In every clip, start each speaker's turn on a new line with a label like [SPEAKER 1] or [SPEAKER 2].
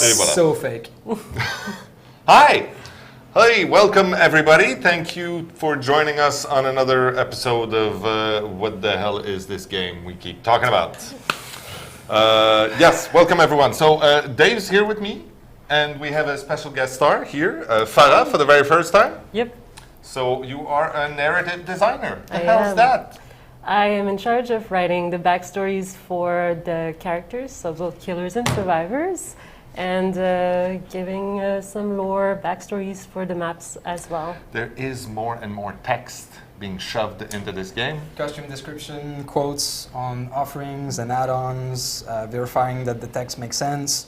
[SPEAKER 1] So fake.
[SPEAKER 2] Hi! Hey, welcome everybody. Thank you for joining us on another episode of What the Hell Is This Game we keep talking about. Yes, welcome everyone. So Dave's here with me, and we have a special guest star here, Farah, for the very first time.
[SPEAKER 3] Yep.
[SPEAKER 2] So you are a narrative designer. The
[SPEAKER 3] I
[SPEAKER 2] hell's
[SPEAKER 3] am.
[SPEAKER 2] that?
[SPEAKER 3] I am in charge of writing the backstories for the characters, so both killers and survivors, and giving some lore backstories for the maps as well.
[SPEAKER 2] There is more and more text being shoved into this game.
[SPEAKER 1] Costume description, quotes on offerings and add-ons, verifying that the text makes sense.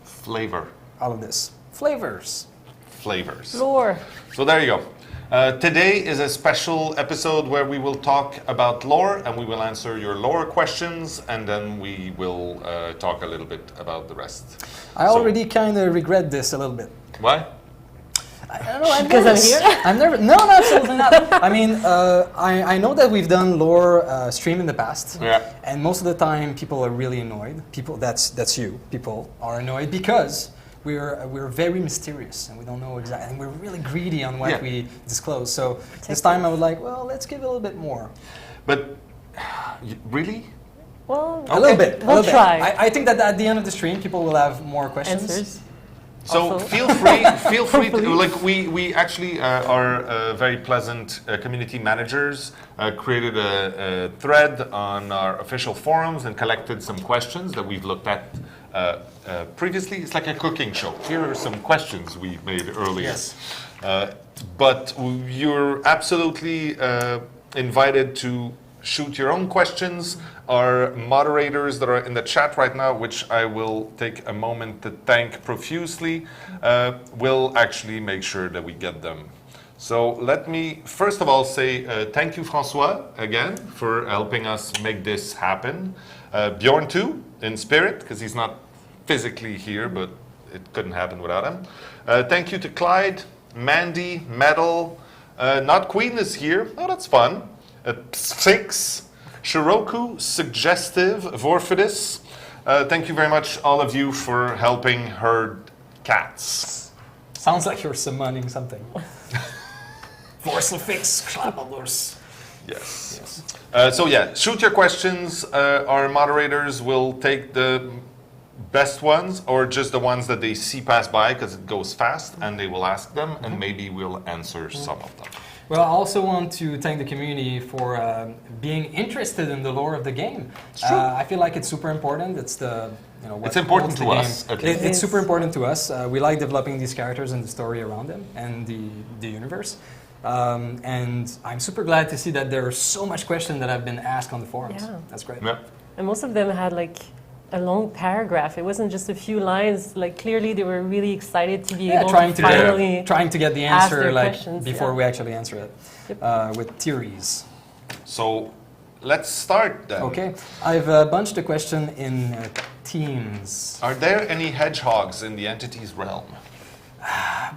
[SPEAKER 2] Flavor.
[SPEAKER 1] All of this. Flavors.
[SPEAKER 3] Lore.
[SPEAKER 2] So there you go. Today is a special episode where we will talk about lore, and we will answer your lore questions, and then we will talk a little bit about the rest.
[SPEAKER 1] I already kind of regret this a little bit.
[SPEAKER 2] Why?
[SPEAKER 1] I don't know.
[SPEAKER 3] Because I'm here?
[SPEAKER 1] I'm never. No, absolutely not. I mean, I know that we've done lore stream in the past, and most of the time people are really annoyed. That's you. People are annoyed because we're very mysterious and we don't know exactly, and we're really greedy on what we disclose. So this time I was like, well, let's give it a little bit more.
[SPEAKER 2] But really?
[SPEAKER 3] Well,
[SPEAKER 1] a little bit.
[SPEAKER 3] We'll try.
[SPEAKER 1] I think that at the end of the stream, people will have more questions.
[SPEAKER 3] Answers.
[SPEAKER 2] So
[SPEAKER 3] Also.
[SPEAKER 2] feel free to, like, we actually are very pleasant community managers, created a thread on our official forums and collected some questions that we've looked at previously. It's like a cooking show. Here are some questions we made earlier.
[SPEAKER 1] Yes.
[SPEAKER 2] But you're absolutely invited to shoot your own questions. Our moderators that are in the chat right now, which I will take a moment to thank profusely, will actually make sure that we get them. So let me first of all say thank you, Francois, again, for helping us make this happen. Bjorn too, in spirit, because he's not physically here, but it couldn't happen without him. Thank you to Clyde, Mandy, Metal, Not Queen is here. Oh, that's fun. Six, Shiroku, Suggestive, Vorfidus. Thank you very much, all of you, for helping herd cats.
[SPEAKER 1] Sounds like you're summoning something. Vorselfix, Klabberlurs.
[SPEAKER 2] Yes. So yeah, shoot your questions. Our moderators will take the best ones, or just the ones that they see pass by, because it goes fast, and they will ask them, and maybe we'll answer some of them.
[SPEAKER 1] Well, I also want to thank the community for being interested in the lore of the game. I feel like it's super important. It's the what
[SPEAKER 2] it's important
[SPEAKER 1] holds the
[SPEAKER 2] to
[SPEAKER 1] game.
[SPEAKER 2] us. At least.
[SPEAKER 1] It's super important to us. We like developing these characters and the story around them and the universe. And I'm super glad to see that there are so much questions that have been asked on the forums.
[SPEAKER 3] Yeah.
[SPEAKER 1] That's great.
[SPEAKER 2] Yeah.
[SPEAKER 3] And most of them had like a long paragraph. It wasn't just a few lines. Like clearly they were really excited to be able to finally
[SPEAKER 1] trying to get the
[SPEAKER 3] ask
[SPEAKER 1] answer
[SPEAKER 3] their
[SPEAKER 1] like
[SPEAKER 3] questions,
[SPEAKER 1] before we actually answer it with theories.
[SPEAKER 2] So let's start then.
[SPEAKER 1] Okay, I've bunched the question in teams.
[SPEAKER 2] Are there any hedgehogs in the entity's realm?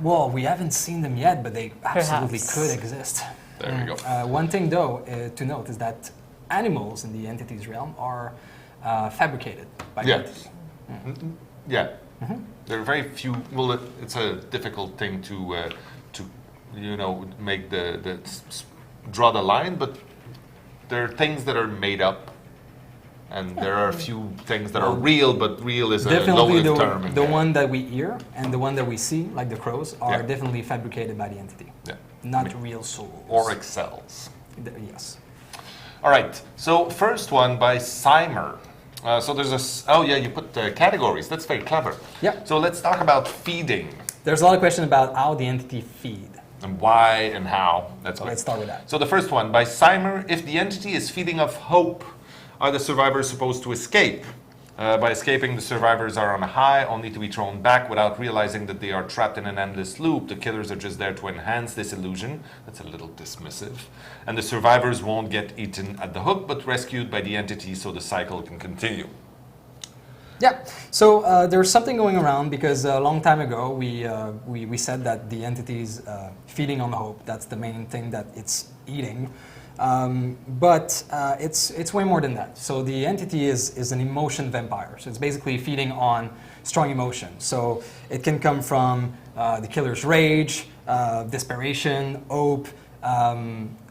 [SPEAKER 1] Well, we haven't seen them yet, but they absolutely could exist.
[SPEAKER 2] There we go.
[SPEAKER 1] One thing, though, to note is that animals in the entity's realm are fabricated by the entity.
[SPEAKER 2] Yeah. There are very few. Well, it's a difficult thing to make draw the line, but there are things that are made up, and there are a few things that are real, but real is a
[SPEAKER 1] definitely
[SPEAKER 2] loaded term.
[SPEAKER 1] The one that we hear and the one that we see, like the crows, are definitely fabricated by the entity.
[SPEAKER 2] Yeah.
[SPEAKER 1] Not real souls.
[SPEAKER 2] Or excels.
[SPEAKER 1] Yes.
[SPEAKER 2] All right. So first one by Simer. So there's you put categories. That's very clever.
[SPEAKER 1] Yeah.
[SPEAKER 2] So let's talk about feeding.
[SPEAKER 1] There's a lot of questions about how the entity feed.
[SPEAKER 2] And why and how. That's
[SPEAKER 1] Let's start with that.
[SPEAKER 2] So the first one, by Simer, if the entity is feeding off hope, are the survivors supposed to escape? By escaping, the survivors are on a high, only to be thrown back without realizing that they are trapped in an endless loop. The killers are just there to enhance this illusion. That's a little dismissive. And the survivors won't get eaten at the hook, but rescued by the entity so the cycle can continue.
[SPEAKER 1] Yeah, so there's something going around because a long time ago we said that the entity's feeding on hope. That's the main thing that it's eating. But it's way more than that. So the entity is an emotion vampire. So it's basically feeding on strong emotion. So it can come from the killer's rage, desperation, hope,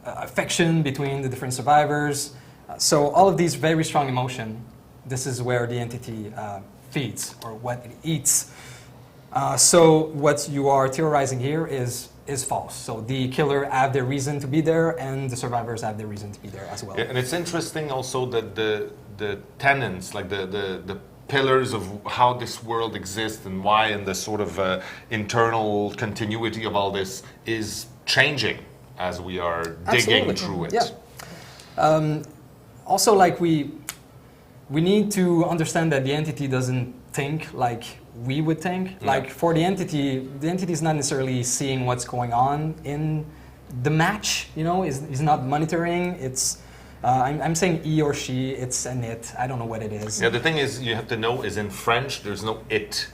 [SPEAKER 1] affection between the different survivors. So all of these very strong emotion, this is where the entity feeds, or what it eats. So what you are theorizing here is false. So the killer have their reason to be there, and the survivors have their reason to be there as well.
[SPEAKER 2] Yeah, and it's interesting also that the tenets, like the pillars of how this world exists and why, and the sort of internal continuity of all this is changing as we are digging through it.
[SPEAKER 1] Yeah. Also, like we need to understand that the entity doesn't think like we would think.
[SPEAKER 2] Yeah.
[SPEAKER 1] Like for the entity is not necessarily seeing what's going on in the match. You know, is not monitoring. It's I'm saying he or she. It's an it. I don't know what it is.
[SPEAKER 2] Yeah, the thing is, you have to know is in French there's no it,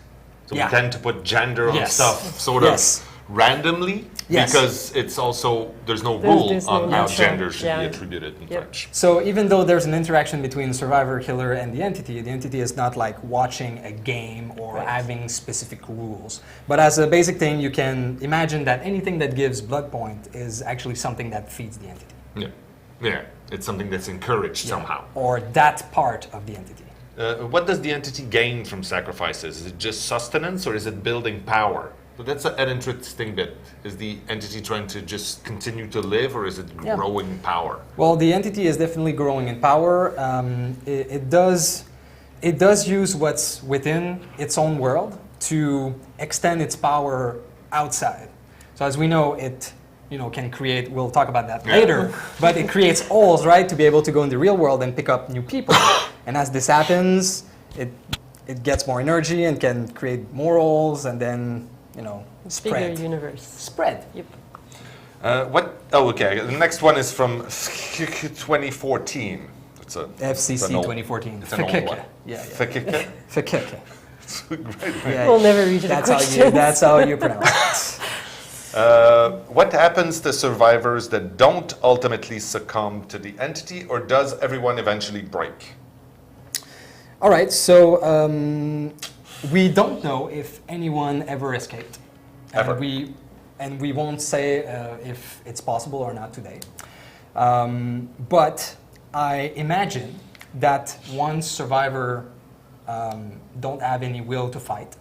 [SPEAKER 2] so
[SPEAKER 1] Yeah.
[SPEAKER 2] we tend to put gender on
[SPEAKER 1] Yes.
[SPEAKER 2] stuff sort
[SPEAKER 1] Yes.
[SPEAKER 2] of randomly.
[SPEAKER 1] Yes.
[SPEAKER 2] Because it's also, there's no
[SPEAKER 3] There's-
[SPEAKER 2] rule
[SPEAKER 3] there's
[SPEAKER 2] on
[SPEAKER 3] no
[SPEAKER 2] how
[SPEAKER 3] natural-
[SPEAKER 2] gender should be
[SPEAKER 3] yeah.
[SPEAKER 2] attributed in
[SPEAKER 3] Yep.
[SPEAKER 2] French.
[SPEAKER 1] So even though there's an interaction between the survivor, killer, and the entity is not like watching a game or
[SPEAKER 3] Right.
[SPEAKER 1] having specific rules. But as a basic thing, you can imagine that anything that gives blood point is actually something that feeds the entity.
[SPEAKER 2] Yeah, yeah, it's something that's encouraged somehow.
[SPEAKER 1] Or that part of the entity.
[SPEAKER 2] What does the entity gain from sacrifices? Is it just sustenance or is it building power? But that's an interesting bit. Is the entity trying to just continue to live, or is it
[SPEAKER 1] Yeah.
[SPEAKER 2] growing power?
[SPEAKER 1] Well, the entity is definitely growing in power. It does use what's within its own world to extend its power outside. So as we know, it can create. We'll talk about that
[SPEAKER 2] Yeah.
[SPEAKER 1] later. But it creates holes, right, to be able to go in the real world and pick up new people. And as this happens, it gets more energy and can create more holes, and then spread.
[SPEAKER 3] Bigger universe.
[SPEAKER 1] Spread.
[SPEAKER 3] Yep.
[SPEAKER 2] Oh, okay. The next one is from 2014. It's a
[SPEAKER 1] FCC
[SPEAKER 2] an old-
[SPEAKER 1] 2014.
[SPEAKER 2] It's an old one.
[SPEAKER 1] Yeah.
[SPEAKER 2] Fakike?
[SPEAKER 1] Fakeke.
[SPEAKER 2] Great.
[SPEAKER 1] Yeah.
[SPEAKER 3] We'll never reach the
[SPEAKER 1] That's
[SPEAKER 3] question.
[SPEAKER 1] that's how you pronounce it.
[SPEAKER 2] What happens to survivors that don't ultimately succumb to the entity, or does everyone eventually break?
[SPEAKER 1] All right, so we don't know if anyone ever escaped.
[SPEAKER 2] Ever.
[SPEAKER 1] And we won't say if it's possible or not today. But I imagine that once survivor don't have any will to fight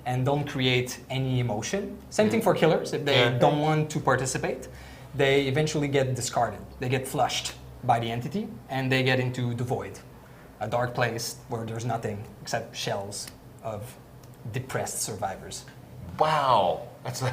[SPEAKER 1] and don't create any emotion, same thing for killers, if they
[SPEAKER 2] Yeah.
[SPEAKER 1] don't want to participate, they eventually get discarded. They get flushed by the entity and they get into the void, a dark place where there's nothing except shells of depressed survivors.
[SPEAKER 2] Wow,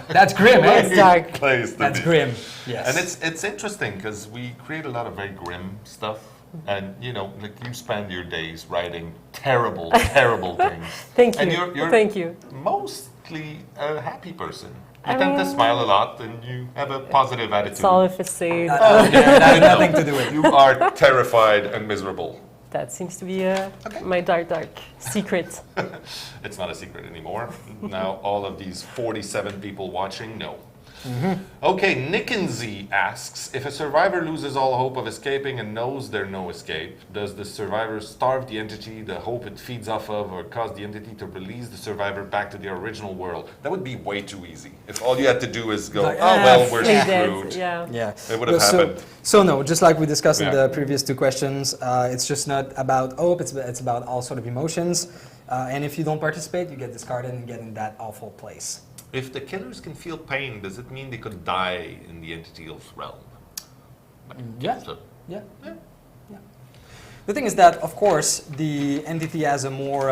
[SPEAKER 1] That's grim, eh?
[SPEAKER 3] That's dark.
[SPEAKER 2] place to
[SPEAKER 1] That's
[SPEAKER 2] be.
[SPEAKER 1] grim, yes.
[SPEAKER 2] And it's interesting because we create a lot of very grim stuff, and like you spend your days writing terrible, terrible things.
[SPEAKER 3] Thank you.
[SPEAKER 2] And you're
[SPEAKER 3] Thank you.
[SPEAKER 2] mostly a happy person. You
[SPEAKER 3] I
[SPEAKER 2] tend to
[SPEAKER 3] mean-
[SPEAKER 2] smile a lot, and you have a positive attitude.
[SPEAKER 3] It's all a facade.
[SPEAKER 1] that has nothing to do with it.
[SPEAKER 2] You are terrified and miserable.
[SPEAKER 3] That seems to be my dark secret.
[SPEAKER 2] It's not a secret anymore. Now all of these 47 people watching know. Okay, Nick and Z asks, if a survivor loses all hope of escaping and knows there's no escape, does the survivor starve the entity, the hope it feeds off of, or cause the entity to release the survivor back to their original world? That would be way too easy. If all you had to do is go,
[SPEAKER 1] Like,
[SPEAKER 2] oh well, we're
[SPEAKER 3] Play
[SPEAKER 2] screwed.
[SPEAKER 3] dead. Yeah.
[SPEAKER 1] Yeah,
[SPEAKER 2] It would have happened.
[SPEAKER 1] So no, just like we discussed in
[SPEAKER 2] Yeah.
[SPEAKER 1] the previous two questions, it's just not about hope. It's about all sort of emotions, and if you don't participate, you get discarded and get in that awful place.
[SPEAKER 2] If the killers can feel pain, does it mean they could die in the entity's realm?
[SPEAKER 1] Yeah.
[SPEAKER 2] So,
[SPEAKER 1] Yeah. The thing is that, of course, the entity has a more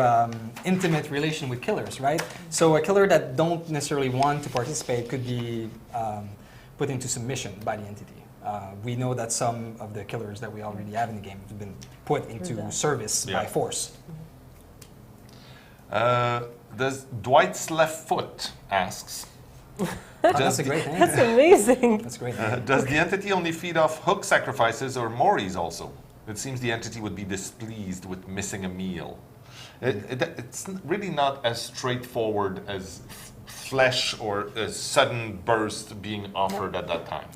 [SPEAKER 1] intimate relation with killers, right? So a killer that don't necessarily want to participate could be put into submission by the entity. We know that some of the killers that we already have in the game have been put into service by
[SPEAKER 2] Yeah.
[SPEAKER 1] force.
[SPEAKER 2] Does Dwight's left foot asks,
[SPEAKER 1] That's a great name.
[SPEAKER 3] That's amazing.
[SPEAKER 1] That's a great.
[SPEAKER 2] does the entity only feed off hook sacrifices or Mori's also? It seems the entity would be displeased with missing a meal. It's really not as straightforward as flesh or a sudden burst being offered at that time.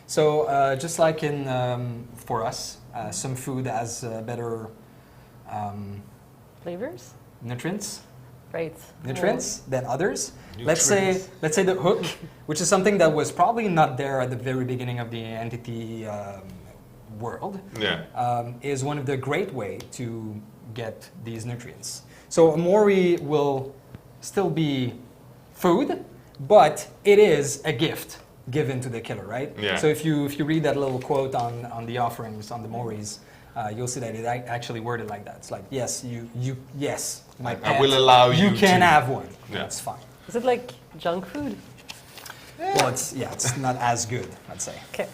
[SPEAKER 1] So just like in for us, some food has better
[SPEAKER 3] Flavors?
[SPEAKER 1] nutrients
[SPEAKER 3] Right.
[SPEAKER 1] than others. Let's say the hook, which is something that was probably not there at the very beginning of the entity world, is one of the great way to get these nutrients. So a Mori will still be food, but it is a gift given to the killer, right?
[SPEAKER 2] Yeah.
[SPEAKER 1] So if you read that little quote on the offerings on the Moris, you'll see that it actually worded like that. It's like, yes, yes, my pet,
[SPEAKER 2] I will allow you
[SPEAKER 1] can
[SPEAKER 2] to.
[SPEAKER 1] have one.
[SPEAKER 2] Yeah.
[SPEAKER 1] That's fine.
[SPEAKER 3] Is it like junk food?
[SPEAKER 1] Well, it's not as good, I'd say.
[SPEAKER 3] Okay.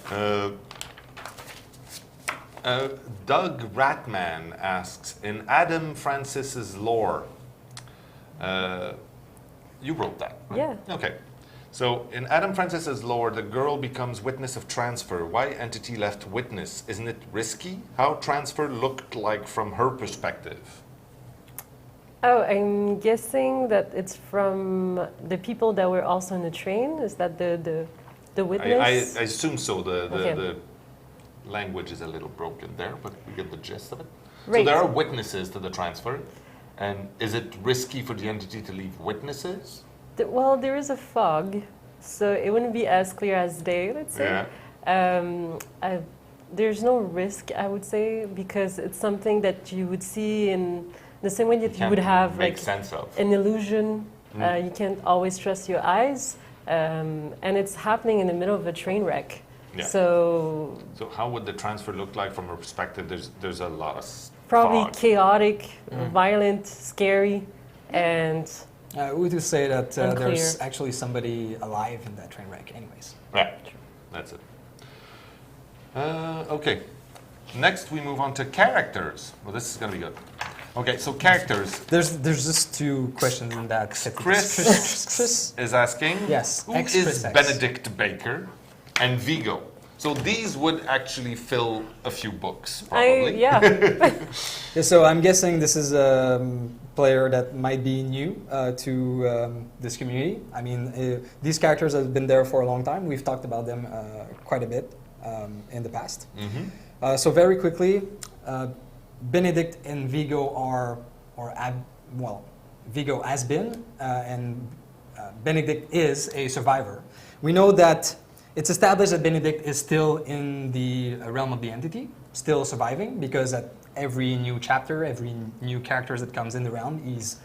[SPEAKER 2] Doug Ratman asks, in Adam Francis's lore, you wrote that, right?
[SPEAKER 3] Yeah.
[SPEAKER 2] Okay. So in Adam Francis's lore, the girl becomes witness of transfer. Why entity left witness? Isn't it risky? How transfer looked like from her perspective?
[SPEAKER 3] Oh, I'm guessing that it's from the people that were also in the train. Is that the witness?
[SPEAKER 2] I assume so.
[SPEAKER 3] Okay.
[SPEAKER 2] The language is a little broken there, but we get the gist of it.
[SPEAKER 3] Right.
[SPEAKER 2] So there are witnesses to the transfer. And is it risky for the entity to leave witnesses?
[SPEAKER 3] Well, there is a fog, so it wouldn't be as clear as day, let's say.
[SPEAKER 2] Yeah.
[SPEAKER 3] There's no risk, I would say, because it's something that you would see in the same way that you would have
[SPEAKER 2] make
[SPEAKER 3] like
[SPEAKER 2] sense of
[SPEAKER 3] an illusion. You can't always trust your eyes, and it's happening in the middle of a train wreck.
[SPEAKER 2] Yeah.
[SPEAKER 3] So
[SPEAKER 2] how would the transfer look like from her perspective? There's a lot of
[SPEAKER 3] probably
[SPEAKER 2] fog.
[SPEAKER 3] chaotic, violent, scary, and
[SPEAKER 1] We do say that
[SPEAKER 3] Unclear.
[SPEAKER 1] there's actually somebody alive in that train wreck anyways.
[SPEAKER 2] Yeah, that's it. Okay, next we move on to characters. Well, this is going to be good. Okay, so characters.
[SPEAKER 1] There's just two questions in that.
[SPEAKER 2] Chris is asking,
[SPEAKER 1] Yes,
[SPEAKER 2] who
[SPEAKER 1] X Chris
[SPEAKER 2] is
[SPEAKER 1] X.
[SPEAKER 2] Benedict Baker and Vigo? So these would actually fill a few books, probably.
[SPEAKER 1] Yeah, so I'm guessing this is a player that might be new to this community. I mean, these characters have been there for a long time. We've talked about them quite a bit in the past.
[SPEAKER 2] Mm-hmm.
[SPEAKER 1] So very quickly, Benedict and Vigo Vigo has been, and Benedict is a survivor. We know that it's established that Benedict is still in the realm of the entity, still surviving, because at every new chapter, every new character that comes in the realm, he's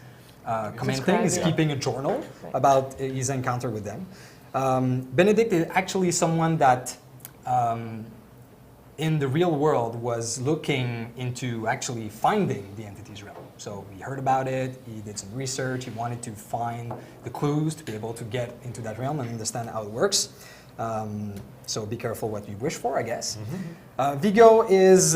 [SPEAKER 1] commenting, he's keeping a journal about his encounter with them. Benedict is actually someone that in the real world was looking into actually finding the entity's realm. So he heard about it, he did some research, he wanted to find the clues to be able to get into that realm and understand how it works. So be careful what you wish for, I guess. Mm-hmm. Vigo is,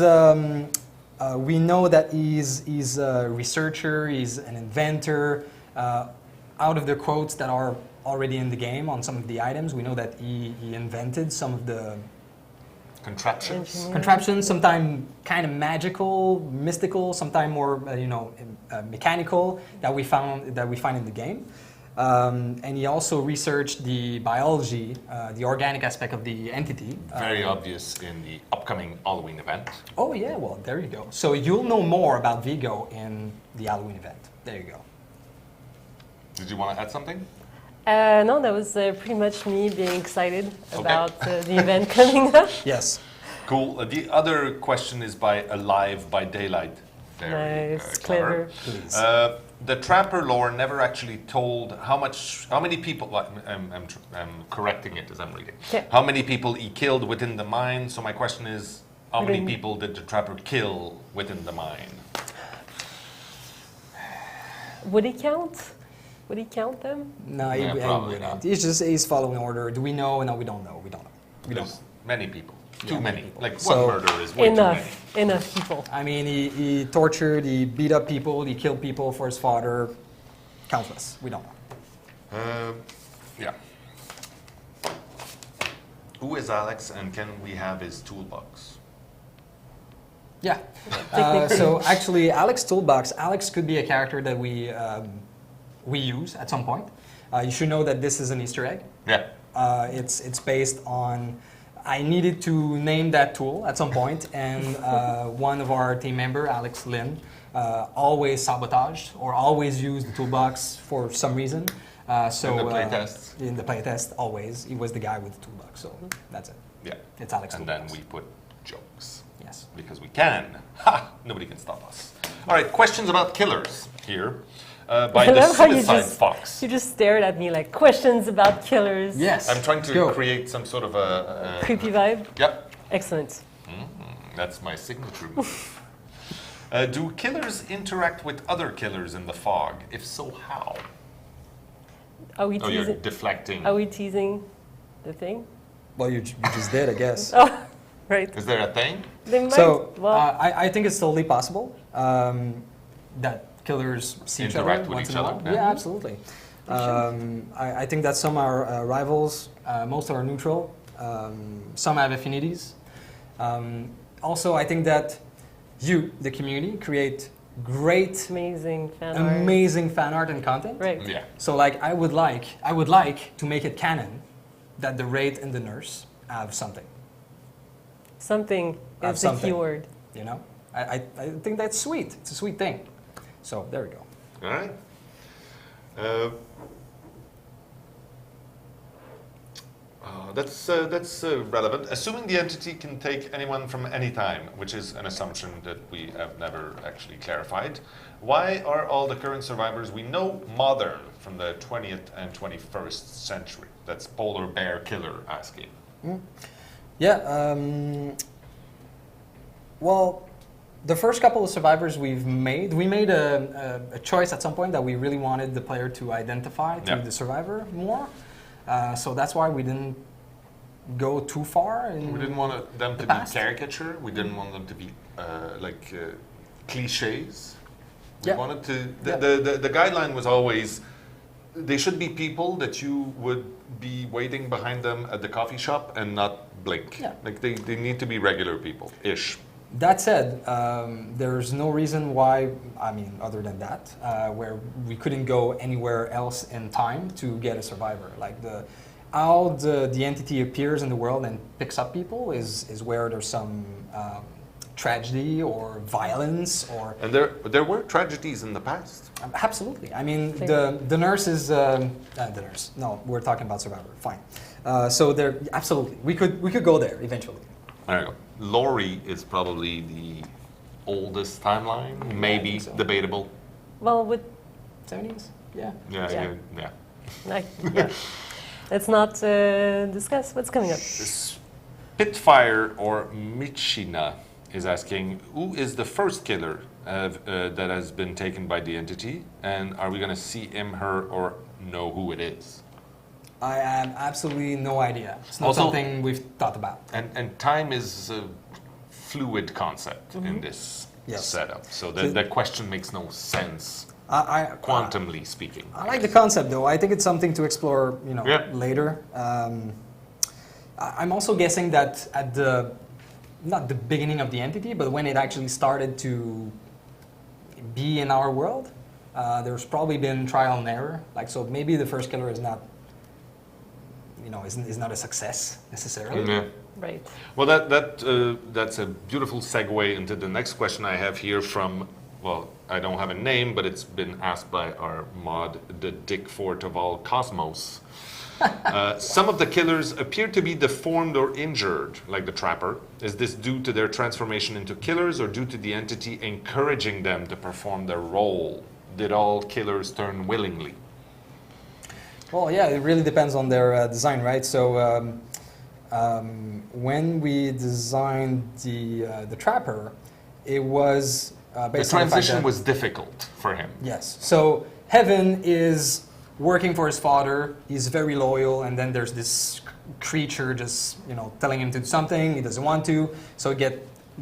[SPEAKER 1] we know that he's a researcher, he's an inventor. Out of the quotes that are already in the game on some of the items, we know that he invented some of the contraptions, sometimes kind of magical, mystical, sometimes more mechanical that we find in the game. And he also researched the biology, the organic aspect of the entity.
[SPEAKER 2] Very obvious in the upcoming Halloween event.
[SPEAKER 1] Oh yeah, well there you go. So you'll know more about Vigo in the Halloween event. There you go.
[SPEAKER 2] Did you want to add something?
[SPEAKER 3] No, that was pretty much me being excited about the event coming up.
[SPEAKER 1] Yes.
[SPEAKER 2] Cool. The other question is by Alive by Daylight. Very
[SPEAKER 3] nice, clever.
[SPEAKER 1] Please.
[SPEAKER 2] The Trapper lore never actually told how many people. I'm correcting it as I'm reading.
[SPEAKER 3] Okay.
[SPEAKER 2] How many people he killed within the mine? So my question is, how many people did the Trapper kill within the mine?
[SPEAKER 3] Would he count? Would he count them?
[SPEAKER 1] No, he wouldn't. He's following order. Do we know? No, we don't know. We don't know.
[SPEAKER 2] Many people.
[SPEAKER 1] Yeah,
[SPEAKER 2] Too many.
[SPEAKER 1] people.
[SPEAKER 2] Like
[SPEAKER 1] So,
[SPEAKER 2] one murder is way too many.
[SPEAKER 3] Enough people.
[SPEAKER 1] I mean, he tortured, he beat up people, he killed people for his father. Countless. We don't know.
[SPEAKER 2] Yeah. Who is Alex, and can we have his toolbox?
[SPEAKER 1] Yeah. So actually, Alex Toolbox. Alex could be a character that we use at some point. You should know that this is an Easter egg.
[SPEAKER 2] Yeah.
[SPEAKER 1] It's based on I needed to name that tool at some point, and one of our team member, Alex Lynn, always sabotaged or always used the toolbox for some reason. So
[SPEAKER 2] in the playtests?
[SPEAKER 1] In the playtest, always. He was the guy with the toolbox, so that's it.
[SPEAKER 2] Yeah.
[SPEAKER 1] It's Alex
[SPEAKER 2] And
[SPEAKER 1] toolbox.
[SPEAKER 2] then we put jokes.
[SPEAKER 1] Yes.
[SPEAKER 2] Because we can. Ha! Nobody can stop us. All right, questions about killers here by
[SPEAKER 3] I
[SPEAKER 2] the
[SPEAKER 3] love how you
[SPEAKER 2] Suicide
[SPEAKER 3] just-
[SPEAKER 2] Fox.
[SPEAKER 3] You just stared at me like questions about killers.
[SPEAKER 1] Yes.
[SPEAKER 2] I'm trying to
[SPEAKER 1] Go.
[SPEAKER 2] create some sort of a...
[SPEAKER 3] Creepy vibe.
[SPEAKER 2] Yep,
[SPEAKER 3] Excellent.
[SPEAKER 2] that's my signature move. Do killers interact with other killers in the fog? If so, how?
[SPEAKER 3] Are we
[SPEAKER 2] Oh, you're
[SPEAKER 3] teasing?
[SPEAKER 2] deflecting.
[SPEAKER 3] Are we teasing the thing?
[SPEAKER 1] Well, you just did, I guess.
[SPEAKER 3] Oh, right.
[SPEAKER 2] Is there a thing?
[SPEAKER 3] They might.
[SPEAKER 1] So
[SPEAKER 3] well,
[SPEAKER 1] I think it's totally possible that killers see each other
[SPEAKER 2] Interact with
[SPEAKER 1] once
[SPEAKER 2] each
[SPEAKER 1] in a
[SPEAKER 2] other,
[SPEAKER 1] while.
[SPEAKER 2] yeah.
[SPEAKER 1] Yeah, absolutely. I think that some are rivals, most are neutral, some have affinities. Also, I think that you, the community, create great,
[SPEAKER 3] amazing fan art.
[SPEAKER 1] amazing fan art and content.
[SPEAKER 3] Right.
[SPEAKER 2] Yeah.
[SPEAKER 1] So, like, I would like to make it canon that the raid and the nurse have something.
[SPEAKER 3] Something
[SPEAKER 1] Have
[SPEAKER 3] is the
[SPEAKER 1] something.
[SPEAKER 3] keyword.
[SPEAKER 1] You know, I think that's sweet. It's a sweet thing. So there we go.
[SPEAKER 2] All right. That's relevant. Assuming the entity can take anyone from any time, which is an assumption that we have never actually clarified, why are all the current survivors we know modern from the 20th and 21st century? That's Polar Bear Killer asking.
[SPEAKER 1] Yeah. Well, the first couple of survivors we made a choice at some point that we really wanted the player to identify to
[SPEAKER 2] Yeah.
[SPEAKER 1] the survivor more. So that's why we didn't go too far.
[SPEAKER 2] We didn't want them to be
[SPEAKER 1] past.
[SPEAKER 2] caricature. We didn't want them to be cliches. We
[SPEAKER 1] Yeah.
[SPEAKER 2] wanted to.
[SPEAKER 1] Yeah.
[SPEAKER 2] The guideline was always they should be people that you would be waiting behind them at the coffee shop and not blink.
[SPEAKER 1] Yeah.
[SPEAKER 2] Like they need to be regular people ish.
[SPEAKER 1] That said, there's no reason why, I mean, other than that, where we couldn't go anywhere else in time to get a survivor. Like how the entity appears in the world and picks up people is where there's some tragedy or violence or...
[SPEAKER 2] And there were tragedies in the past.
[SPEAKER 1] Absolutely. I mean,
[SPEAKER 3] Clearly.
[SPEAKER 1] the nurse is... the nurse. No, we're talking about survivor. Fine. So there, absolutely. We could go there eventually.
[SPEAKER 2] There you go. Laurie is probably the oldest timeline, maybe
[SPEAKER 1] think so.
[SPEAKER 2] debatable.
[SPEAKER 3] Well, with
[SPEAKER 1] 70s? Yeah.
[SPEAKER 2] Yeah,
[SPEAKER 3] Yeah.
[SPEAKER 2] yeah.
[SPEAKER 3] like, yeah. Let's not discuss what's coming up.
[SPEAKER 2] Spitfire or Michina is asking, who is the first killer that has been taken by the entity, and are we going to see him, her, or know who it is?
[SPEAKER 1] I have absolutely no idea. It's not
[SPEAKER 2] Also-
[SPEAKER 1] something we've thought about.
[SPEAKER 2] And time is a fluid concept in this
[SPEAKER 1] Yes.
[SPEAKER 2] setup, so that question makes no sense,
[SPEAKER 1] I
[SPEAKER 2] quantumly speaking.
[SPEAKER 1] I like the concept, though. I think it's something to explore,
[SPEAKER 2] Yeah.
[SPEAKER 1] later. I'm also guessing that at not the beginning of the entity, but when it actually started to be in our world, there's probably been trial and error. Like, so maybe the first killer is not, is not a success necessarily.
[SPEAKER 2] Yeah.
[SPEAKER 3] Right.
[SPEAKER 2] Well, that's a beautiful segue into the next question I have here from, well, I don't have a name, but it's been asked by our mod, the Dick Fort of all Cosmos. Some of the killers appear to be deformed or injured, like the Trapper. Is this due to their transformation into killers or due to the entity encouraging them to perform their role? Did all killers turn willingly?
[SPEAKER 1] Well, yeah, it really depends on their design, right? So when we designed the Trapper, it was
[SPEAKER 2] The
[SPEAKER 1] based on the fact
[SPEAKER 2] transition
[SPEAKER 1] that-
[SPEAKER 2] was difficult for him.
[SPEAKER 1] Yes. So Heaven is working for his father. He's very loyal, and then there's this creature just telling him to do something he doesn't want to. So he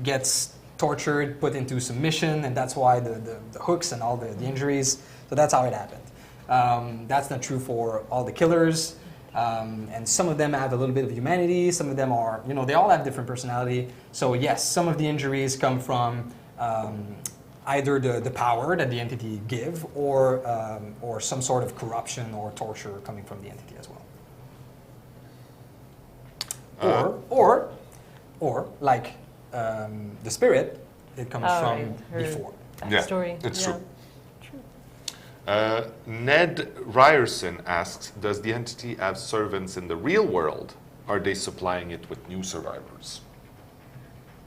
[SPEAKER 1] gets tortured, put into submission, and that's why the hooks and all the injuries. So that's how it happened. That's not true for all the killers. And some of them have a little bit of humanity. Some of them are, they all have different personality. So yes, some of the injuries come from either the power that the entity give, or some sort of corruption or torture coming from the entity as well. Or like the spirit, it comes from before.
[SPEAKER 3] Backstory.
[SPEAKER 2] It's true. Ned Ryerson asks, does the entity have servants in the real world? Are they supplying it with new survivors?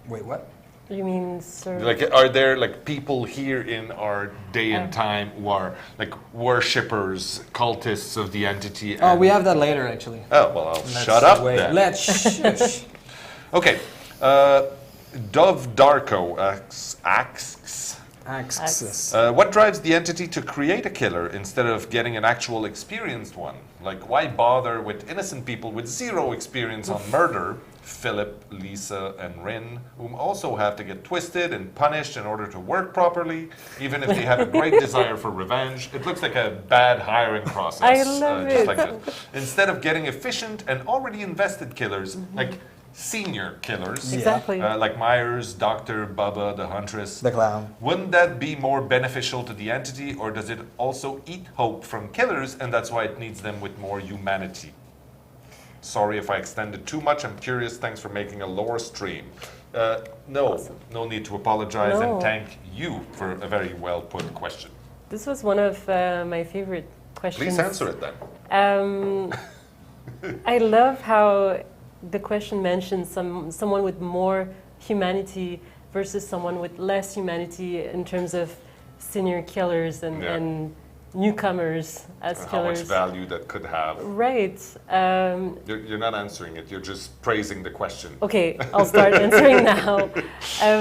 [SPEAKER 1] Wait, what?
[SPEAKER 3] You mean
[SPEAKER 2] like, are there like people here in our day and time who are like worshippers, cultists of the entity?
[SPEAKER 1] Oh, we have that later, actually.
[SPEAKER 2] Oh, well, I'll shut up then.
[SPEAKER 1] Let's shush.
[SPEAKER 2] Okay. Dove Darko asks, what drives the entity to create a killer instead of getting an actual experienced one? Like, why bother with innocent people with zero experience on murder? Philip, Lisa, and Rin, whom also have to get twisted and punished in order to work properly, even if they have a great desire for revenge. It looks like a bad hiring process.
[SPEAKER 3] I love it.
[SPEAKER 2] Just like that. Instead of getting efficient and already invested killers, like senior killers,
[SPEAKER 3] exactly,
[SPEAKER 2] like Myers, Dr. Bubba, the Huntress,
[SPEAKER 1] the clown.
[SPEAKER 2] Wouldn't that be more beneficial to the entity, or does it also eat hope from killers, and that's why it needs them with more humanity? Sorry if I extended too much. I'm curious. Thanks for making a lore stream. No need to apologize, and thank you for a very well put question.
[SPEAKER 3] This was one of my favorite questions.
[SPEAKER 2] Please answer it then.
[SPEAKER 3] I love how the question mentions someone with more humanity versus someone with less humanity in terms of senior killers and newcomers as killers.
[SPEAKER 2] How much value that could have.
[SPEAKER 3] Right.
[SPEAKER 2] You're not answering it. You're just praising the question.
[SPEAKER 3] Okay, I'll start answering now.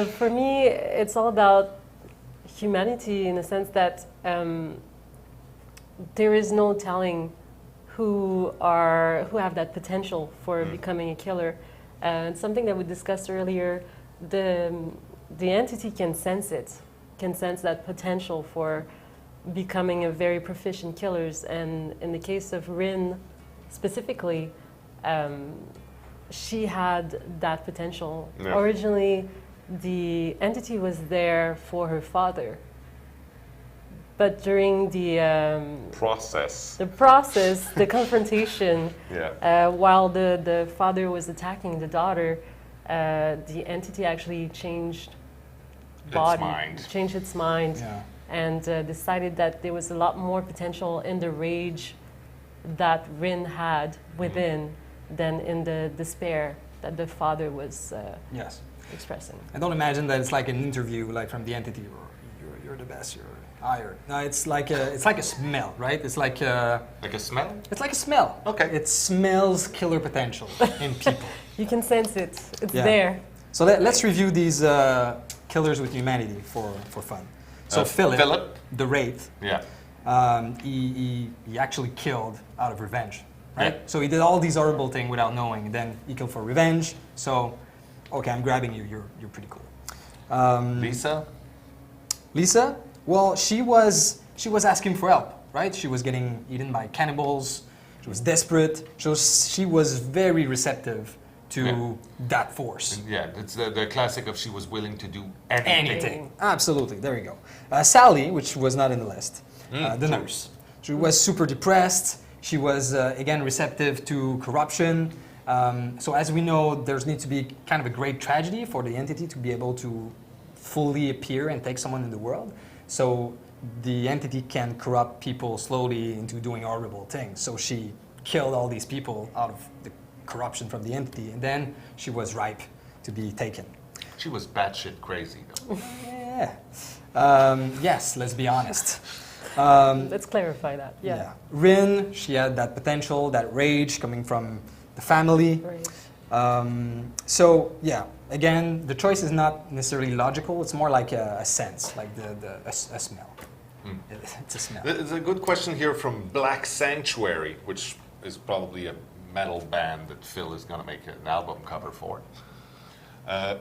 [SPEAKER 3] For me, it's all about humanity in the sense that there is no telling who have that potential for becoming a killer. It's something that we discussed earlier. The entity can sense that potential for becoming a very proficient killers, and in the case of Rin specifically, she had that potential.
[SPEAKER 2] Yeah.
[SPEAKER 3] Originally, the entity was there for her father, but during the
[SPEAKER 2] process,
[SPEAKER 3] the confrontation, while the father was attacking the daughter, the entity actually changed its mind.
[SPEAKER 1] Yeah.
[SPEAKER 3] And decided that there was a lot more potential in the rage that Rin had within than in the despair that the father was expressing.
[SPEAKER 1] I don't imagine that it's like an interview, like from the entity. You're the best. You're higher. No, it's like a smell, right? It's like a
[SPEAKER 2] smell.
[SPEAKER 1] It's like a smell.
[SPEAKER 2] Okay.
[SPEAKER 1] It smells killer potential in people.
[SPEAKER 3] You can sense it. It's there.
[SPEAKER 1] So let's review these killers with humanity for fun. So Philip, the Wraith, he actually killed out of revenge, right? Yeah. So he did all these horrible things without knowing, and then he killed for revenge. So, okay, I'm grabbing you. You're pretty cool. Lisa, well, she was asking for help, right? She was getting eaten by cannibals. She was desperate. She was very receptive to that force.
[SPEAKER 2] Yeah, it's the classic of she was willing to do anything.
[SPEAKER 1] Absolutely, there you go. Sally, which was not in the list, the nurse. She was super depressed. She was, again, receptive to corruption. So as we know, there's need to be kind of a great tragedy for the entity to be able to fully appear and take someone in the world. So the entity can corrupt people slowly into doing horrible things. So she killed all these people out of the corruption from the entity, and then she was ripe to be taken.
[SPEAKER 2] She was batshit crazy, though.
[SPEAKER 1] Yes, let's be honest.
[SPEAKER 3] Let's clarify that. Yeah.
[SPEAKER 1] Rin, she had that potential, that rage coming from the family.
[SPEAKER 3] Right.
[SPEAKER 1] So yeah, again, the choice is not necessarily logical. It's more like a sense, like a smell. It's a smell.
[SPEAKER 2] There's a good question here from Black Sanctuary, which is probably a metal band that Phil is going to make an album cover for.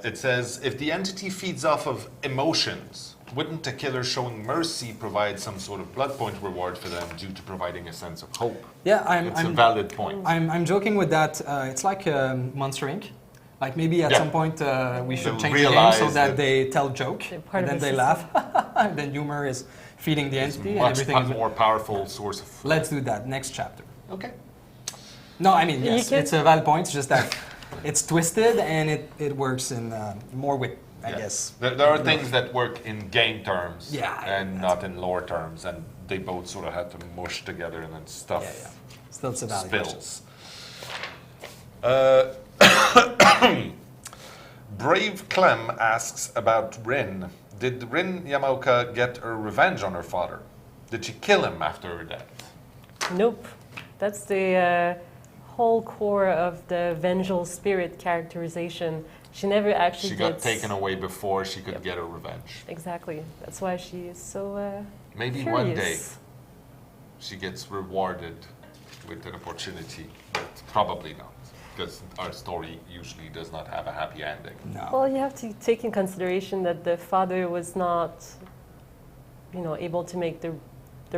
[SPEAKER 2] It says, if the entity feeds off of emotions, wouldn't a killer showing mercy provide some sort of blood point reward for them due to providing a sense of hope?
[SPEAKER 1] Yeah,
[SPEAKER 2] it's a valid point.
[SPEAKER 1] I'm joking with that. It's like Monster Inc. Like maybe at some point we should change the name so that they tell joke and then they laugh. And then humor is feeding the entity and everything.
[SPEAKER 2] Much more powerful source of.
[SPEAKER 1] Let's do that next chapter.
[SPEAKER 2] Okay.
[SPEAKER 1] No, I mean yes, it's a valid point. It's just that it's twisted and it works in more with, I guess.
[SPEAKER 2] There are things that work in game terms and not in lore terms, and they both sort of had to mush together and then stuff
[SPEAKER 1] Still, it's a value
[SPEAKER 2] spills. Brave Clem asks about Rin. Did Rin Yamaoka get her revenge on her father? Did she kill him after her death?
[SPEAKER 3] Nope. That's the whole core of the vengeful spirit characterization. She never actually
[SPEAKER 2] She got taken away before she could get her revenge.
[SPEAKER 3] Exactly. That's why she is so
[SPEAKER 2] Maybe
[SPEAKER 3] curious.
[SPEAKER 2] one day she gets rewarded with an opportunity, but probably not, because our story usually does not have a happy ending.
[SPEAKER 1] No.
[SPEAKER 3] Well, you have to take in consideration that the father was not, able to make the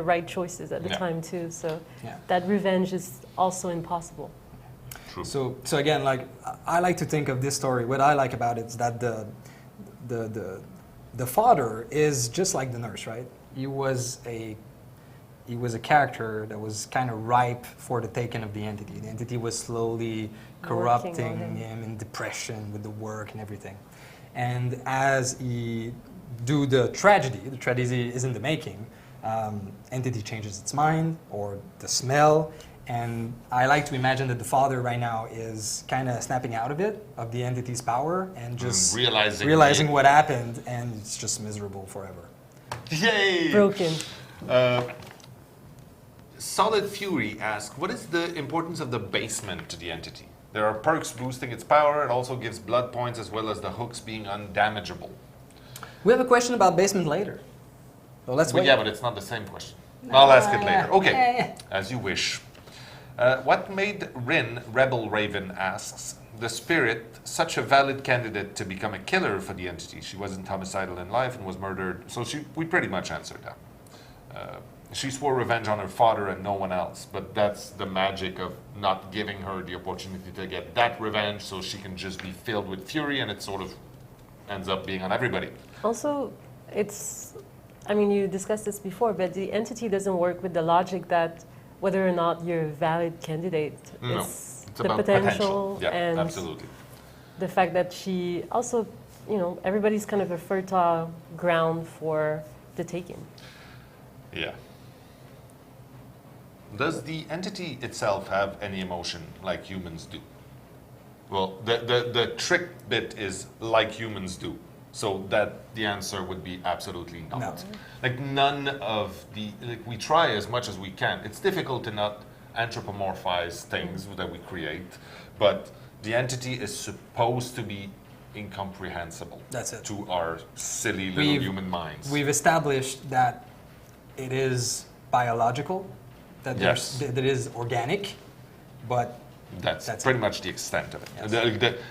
[SPEAKER 3] right choices at the time too. So that revenge is also impossible.
[SPEAKER 2] True.
[SPEAKER 1] So again, like I like to think of this story. What I like about it is that the father is just like the nurse, right? He was a character that was kind of ripe for the taking of the entity. The entity was slowly corrupting him in depression with the work and everything. And as he do the tragedy is in the making. Entity changes its mind or the smell. And I like to imagine that the father right now is kind of snapping out of it, of the entity's power, and just realizing what happened, and it's just miserable forever.
[SPEAKER 2] Yay!
[SPEAKER 3] Broken.
[SPEAKER 2] Solid Fury asks, what is the importance of the basement to the entity? There are perks boosting its power. It also gives blood points as well as the hooks being undamageable.
[SPEAKER 1] We have a question about basement later. So let's wait.
[SPEAKER 2] Yeah, but it's not the same question. I'll ask it later. Okay, as you wish. What made Rin, Rebel Raven asks, the spirit such a valid candidate to become a killer for the entity? She wasn't homicidal in life and was murdered. So we pretty much answered that. She swore revenge on her father and no one else, but that's the magic of not giving her the opportunity to get that revenge, so she can just be filled with fury, and it sort of ends up being on everybody.
[SPEAKER 3] Also, you discussed this before, but the entity doesn't work with the logic that whether or not you're a valid candidate.
[SPEAKER 2] No,
[SPEAKER 3] it's
[SPEAKER 2] it's
[SPEAKER 3] the
[SPEAKER 2] about
[SPEAKER 3] potential
[SPEAKER 2] Yeah,
[SPEAKER 3] and
[SPEAKER 2] absolutely.
[SPEAKER 3] the fact that she also, everybody's kind of a fertile ground for the taking.
[SPEAKER 2] Yeah. Does the entity itself have any emotion like humans do? Well, the trick bit is like humans do. So that the answer would be absolutely not.
[SPEAKER 1] No.
[SPEAKER 2] Like none of we try as much as we can. It's difficult to not anthropomorphize things that we create, but the entity is supposed to be incomprehensible.
[SPEAKER 1] That's it.
[SPEAKER 2] To our silly little human minds.
[SPEAKER 1] We've established that it is biological, that it is organic, but
[SPEAKER 2] That's pretty much the extent of it.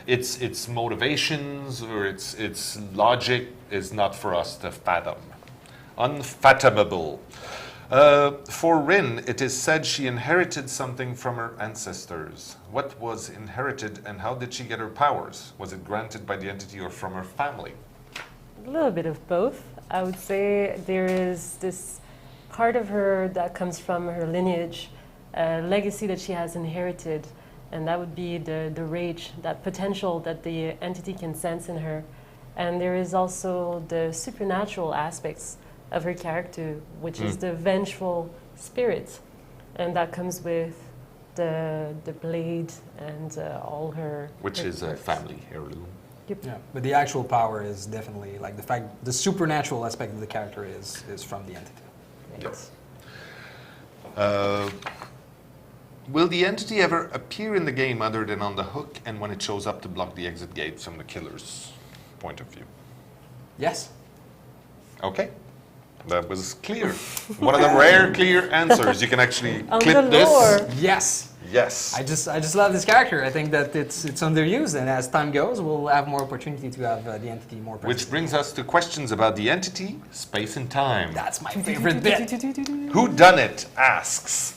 [SPEAKER 1] Yes.
[SPEAKER 2] Its motivations or its logic is not for us to fathom. Unfathomable. For Rin, it is said she inherited something from her ancestors. What was inherited and how did she get her powers? Was it granted by the entity or from her family?
[SPEAKER 3] A little bit of both. I would say there is this part of her that comes from her lineage, legacy that she has inherited. And that would be the rage, that potential that the entity can sense in her. And there is also the supernatural aspects of her character, which is the vengeful spirit. And that comes with the blade and all her...
[SPEAKER 2] Which is a family heirloom.
[SPEAKER 3] Yep.
[SPEAKER 1] Yeah, but the actual power is definitely, like the supernatural aspect of the character is from the entity.
[SPEAKER 2] Yes. Will the entity ever appear in the game other than on the hook and when it shows up to block the exit gate from the killer's point of view?
[SPEAKER 1] Yes.
[SPEAKER 2] Okay. That was clear. One of the rare clear answers. You can actually
[SPEAKER 3] On
[SPEAKER 2] clip
[SPEAKER 3] the
[SPEAKER 2] this.
[SPEAKER 3] lore.
[SPEAKER 1] Yes.
[SPEAKER 2] Yes.
[SPEAKER 1] I just love this character. I think that it's underused, and as time goes, we'll have more opportunity to have the entity more present.
[SPEAKER 2] Which brings us to questions about the entity, space and time.
[SPEAKER 1] That's my favorite bit.
[SPEAKER 2] Whodunit asks,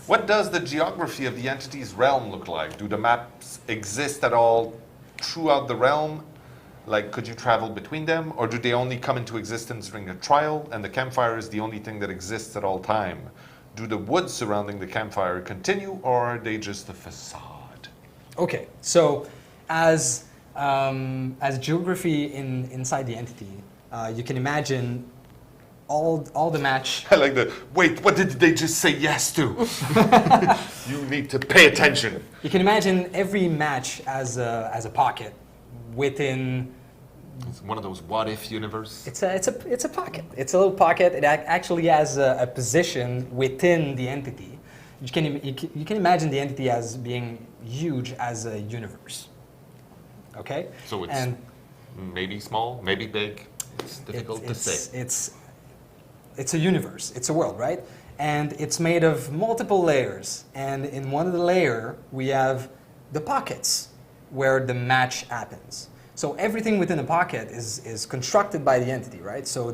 [SPEAKER 2] what does the geography of the entity's realm look like? Do the maps exist at all throughout the realm? Like, could you travel between them? Or do they only come into existence during the trial, and the campfire is the only thing that exists at all time? Do the woods surrounding the campfire continue, or are they just a facade?
[SPEAKER 1] Okay, so as geography inside the entity, you can imagine all the match.
[SPEAKER 2] I like that. Wait, what did they just say yes to? You need to pay attention.
[SPEAKER 1] You can imagine every match as a pocket within.
[SPEAKER 2] It's one of those what-if universe.
[SPEAKER 1] It's a pocket. It's a little pocket. It actually has a position within the entity. You can imagine the entity as being huge as a universe. Okay.
[SPEAKER 2] So it's maybe small, maybe big. It's difficult to say.
[SPEAKER 1] It's a universe. It's a world, right? And it's made of multiple layers. And in one of the layer, we have the pockets where the match happens. So everything within a pocket is constructed by the entity, right? So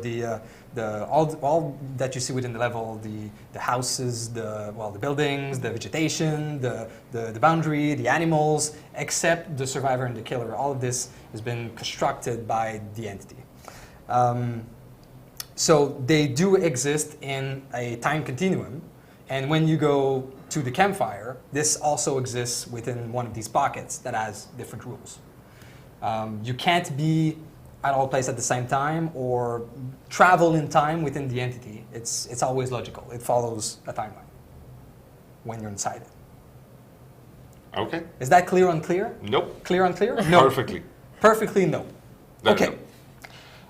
[SPEAKER 1] all that you see within the level, the houses, the buildings, the vegetation, the boundary, the animals, except the survivor and the killer, all of this has been constructed by the entity. So they do exist in a time continuum, and when you go to the campfire, this also exists within one of these pockets that has different rules. You can't be at all places at the same time or travel in time within the entity. It's always logical. It follows a timeline when you're inside it.
[SPEAKER 2] Okay.
[SPEAKER 1] Is that clear, unclear?
[SPEAKER 2] Nope.
[SPEAKER 1] Clear, unclear? No.
[SPEAKER 2] Perfectly.
[SPEAKER 1] Perfectly no. Okay.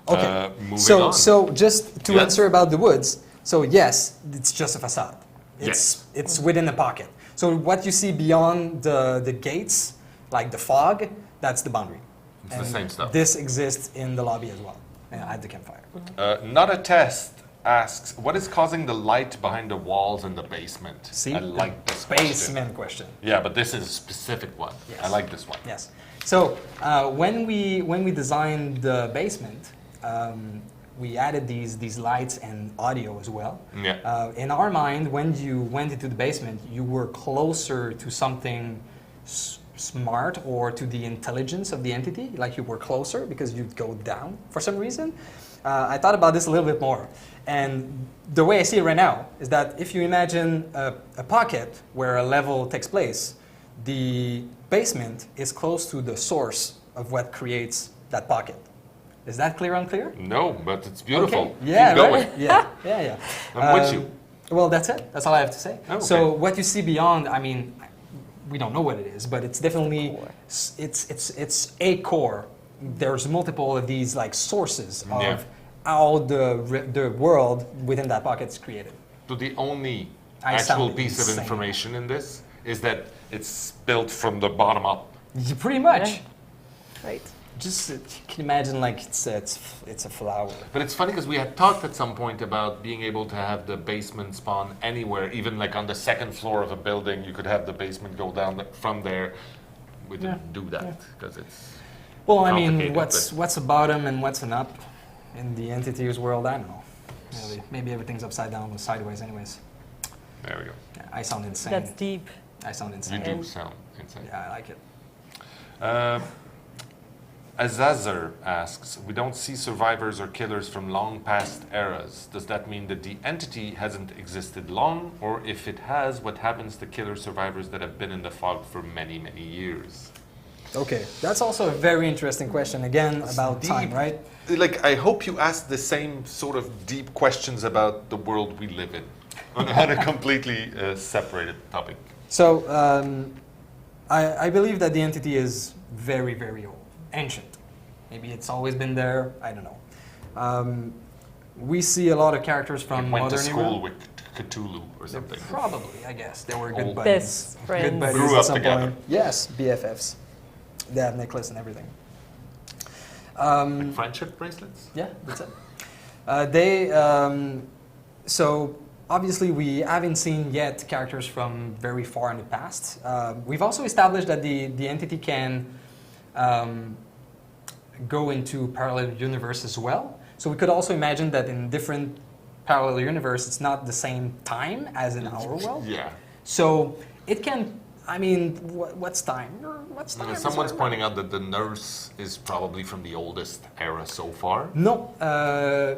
[SPEAKER 1] Okay.
[SPEAKER 2] Moving on.
[SPEAKER 1] So just to answer about the woods, so yes, it's just a facade. It's within a pocket. So what you see beyond the gates, like the fog, that's the boundary.
[SPEAKER 2] It's the same stuff.
[SPEAKER 1] This exists in the lobby as well, at the campfire.
[SPEAKER 2] Not a test asks, what is causing the light behind the walls in the basement?
[SPEAKER 1] See?
[SPEAKER 2] I like this
[SPEAKER 1] basement question.
[SPEAKER 2] Yeah, but this is a specific one.
[SPEAKER 1] Yes.
[SPEAKER 2] I like this one.
[SPEAKER 1] Yes. So when we designed the basement, we added these lights and audio as well.
[SPEAKER 2] Yeah.
[SPEAKER 1] In our mind, when you went into the basement, you were closer to something smart or to the intelligence of the entity, like you were closer because you'd go down for some reason. I thought about this a little bit more. And the way I see it right now is that if you imagine a pocket where a level takes place, the basement is close to the source of what creates that pocket. Is that clear, unclear?
[SPEAKER 2] No, but it's beautiful.
[SPEAKER 1] Okay. Yeah,
[SPEAKER 2] Keep going.
[SPEAKER 1] right? Yeah.
[SPEAKER 2] I'm with you.
[SPEAKER 1] Well, that's it. That's all I have to say.
[SPEAKER 2] Oh, okay.
[SPEAKER 1] So what you see beyond, I mean, we don't know what it is, but it's definitely it's a core. There's multiple of these like sources of how the world within that pocket is created.
[SPEAKER 2] So the only actual piece of information in this is that it's built from the bottom up.
[SPEAKER 1] Pretty much.
[SPEAKER 3] Yeah. Right.
[SPEAKER 1] Just you can imagine like it's a flower.
[SPEAKER 2] But it's funny because we had talked at some point about being able to have the basement spawn anywhere, even like on the second floor of a building, you could have the basement go down from there. We didn't do that because it's.
[SPEAKER 1] Well, I mean, what's a bottom and what's an up in the entities world? I don't know. Maybe everything's upside down or sideways, anyways.
[SPEAKER 2] There we go.
[SPEAKER 1] Yeah, I sound insane.
[SPEAKER 3] That's deep.
[SPEAKER 1] I sound insane.
[SPEAKER 2] You do sound insane.
[SPEAKER 1] Yeah, I like it.
[SPEAKER 2] Azazer asks, we don't see survivors or killers from long past eras. Does that mean that the entity hasn't existed long? Or if it has, what happens to killer survivors that have been in the fog for many, many years?
[SPEAKER 1] Okay, that's also a very interesting question, again, about
[SPEAKER 2] deep.
[SPEAKER 1] time, right?
[SPEAKER 2] Like, I hope you ask the same sort of deep questions about the world we live in, on a completely separated topic.
[SPEAKER 1] So, I believe that the entity is very, very old. Ancient. Maybe it's always been there. I don't know. We see a lot of characters from
[SPEAKER 2] went
[SPEAKER 1] modern
[SPEAKER 2] to school
[SPEAKER 1] era.
[SPEAKER 2] with Cthulhu or something.
[SPEAKER 1] Probably, I guess. They were good
[SPEAKER 2] Old
[SPEAKER 1] buddies.
[SPEAKER 3] Best friends.
[SPEAKER 1] Good buddies
[SPEAKER 2] Grew
[SPEAKER 1] at
[SPEAKER 2] up
[SPEAKER 1] some
[SPEAKER 2] together.
[SPEAKER 1] point. Yes, BFFs. They have necklace and everything.
[SPEAKER 2] Like friendship bracelets?
[SPEAKER 1] Yeah, that's it. So obviously we haven't seen yet characters from very far in the past. We've also established that the entity can go into parallel universe as well. So we could also imagine that in different parallel universe, it's not the same time as in our world.
[SPEAKER 2] Yeah.
[SPEAKER 1] So it can. I mean, what's time? What's time?
[SPEAKER 2] Someone's pointing out that the nurse is probably from the oldest era so far.
[SPEAKER 1] No,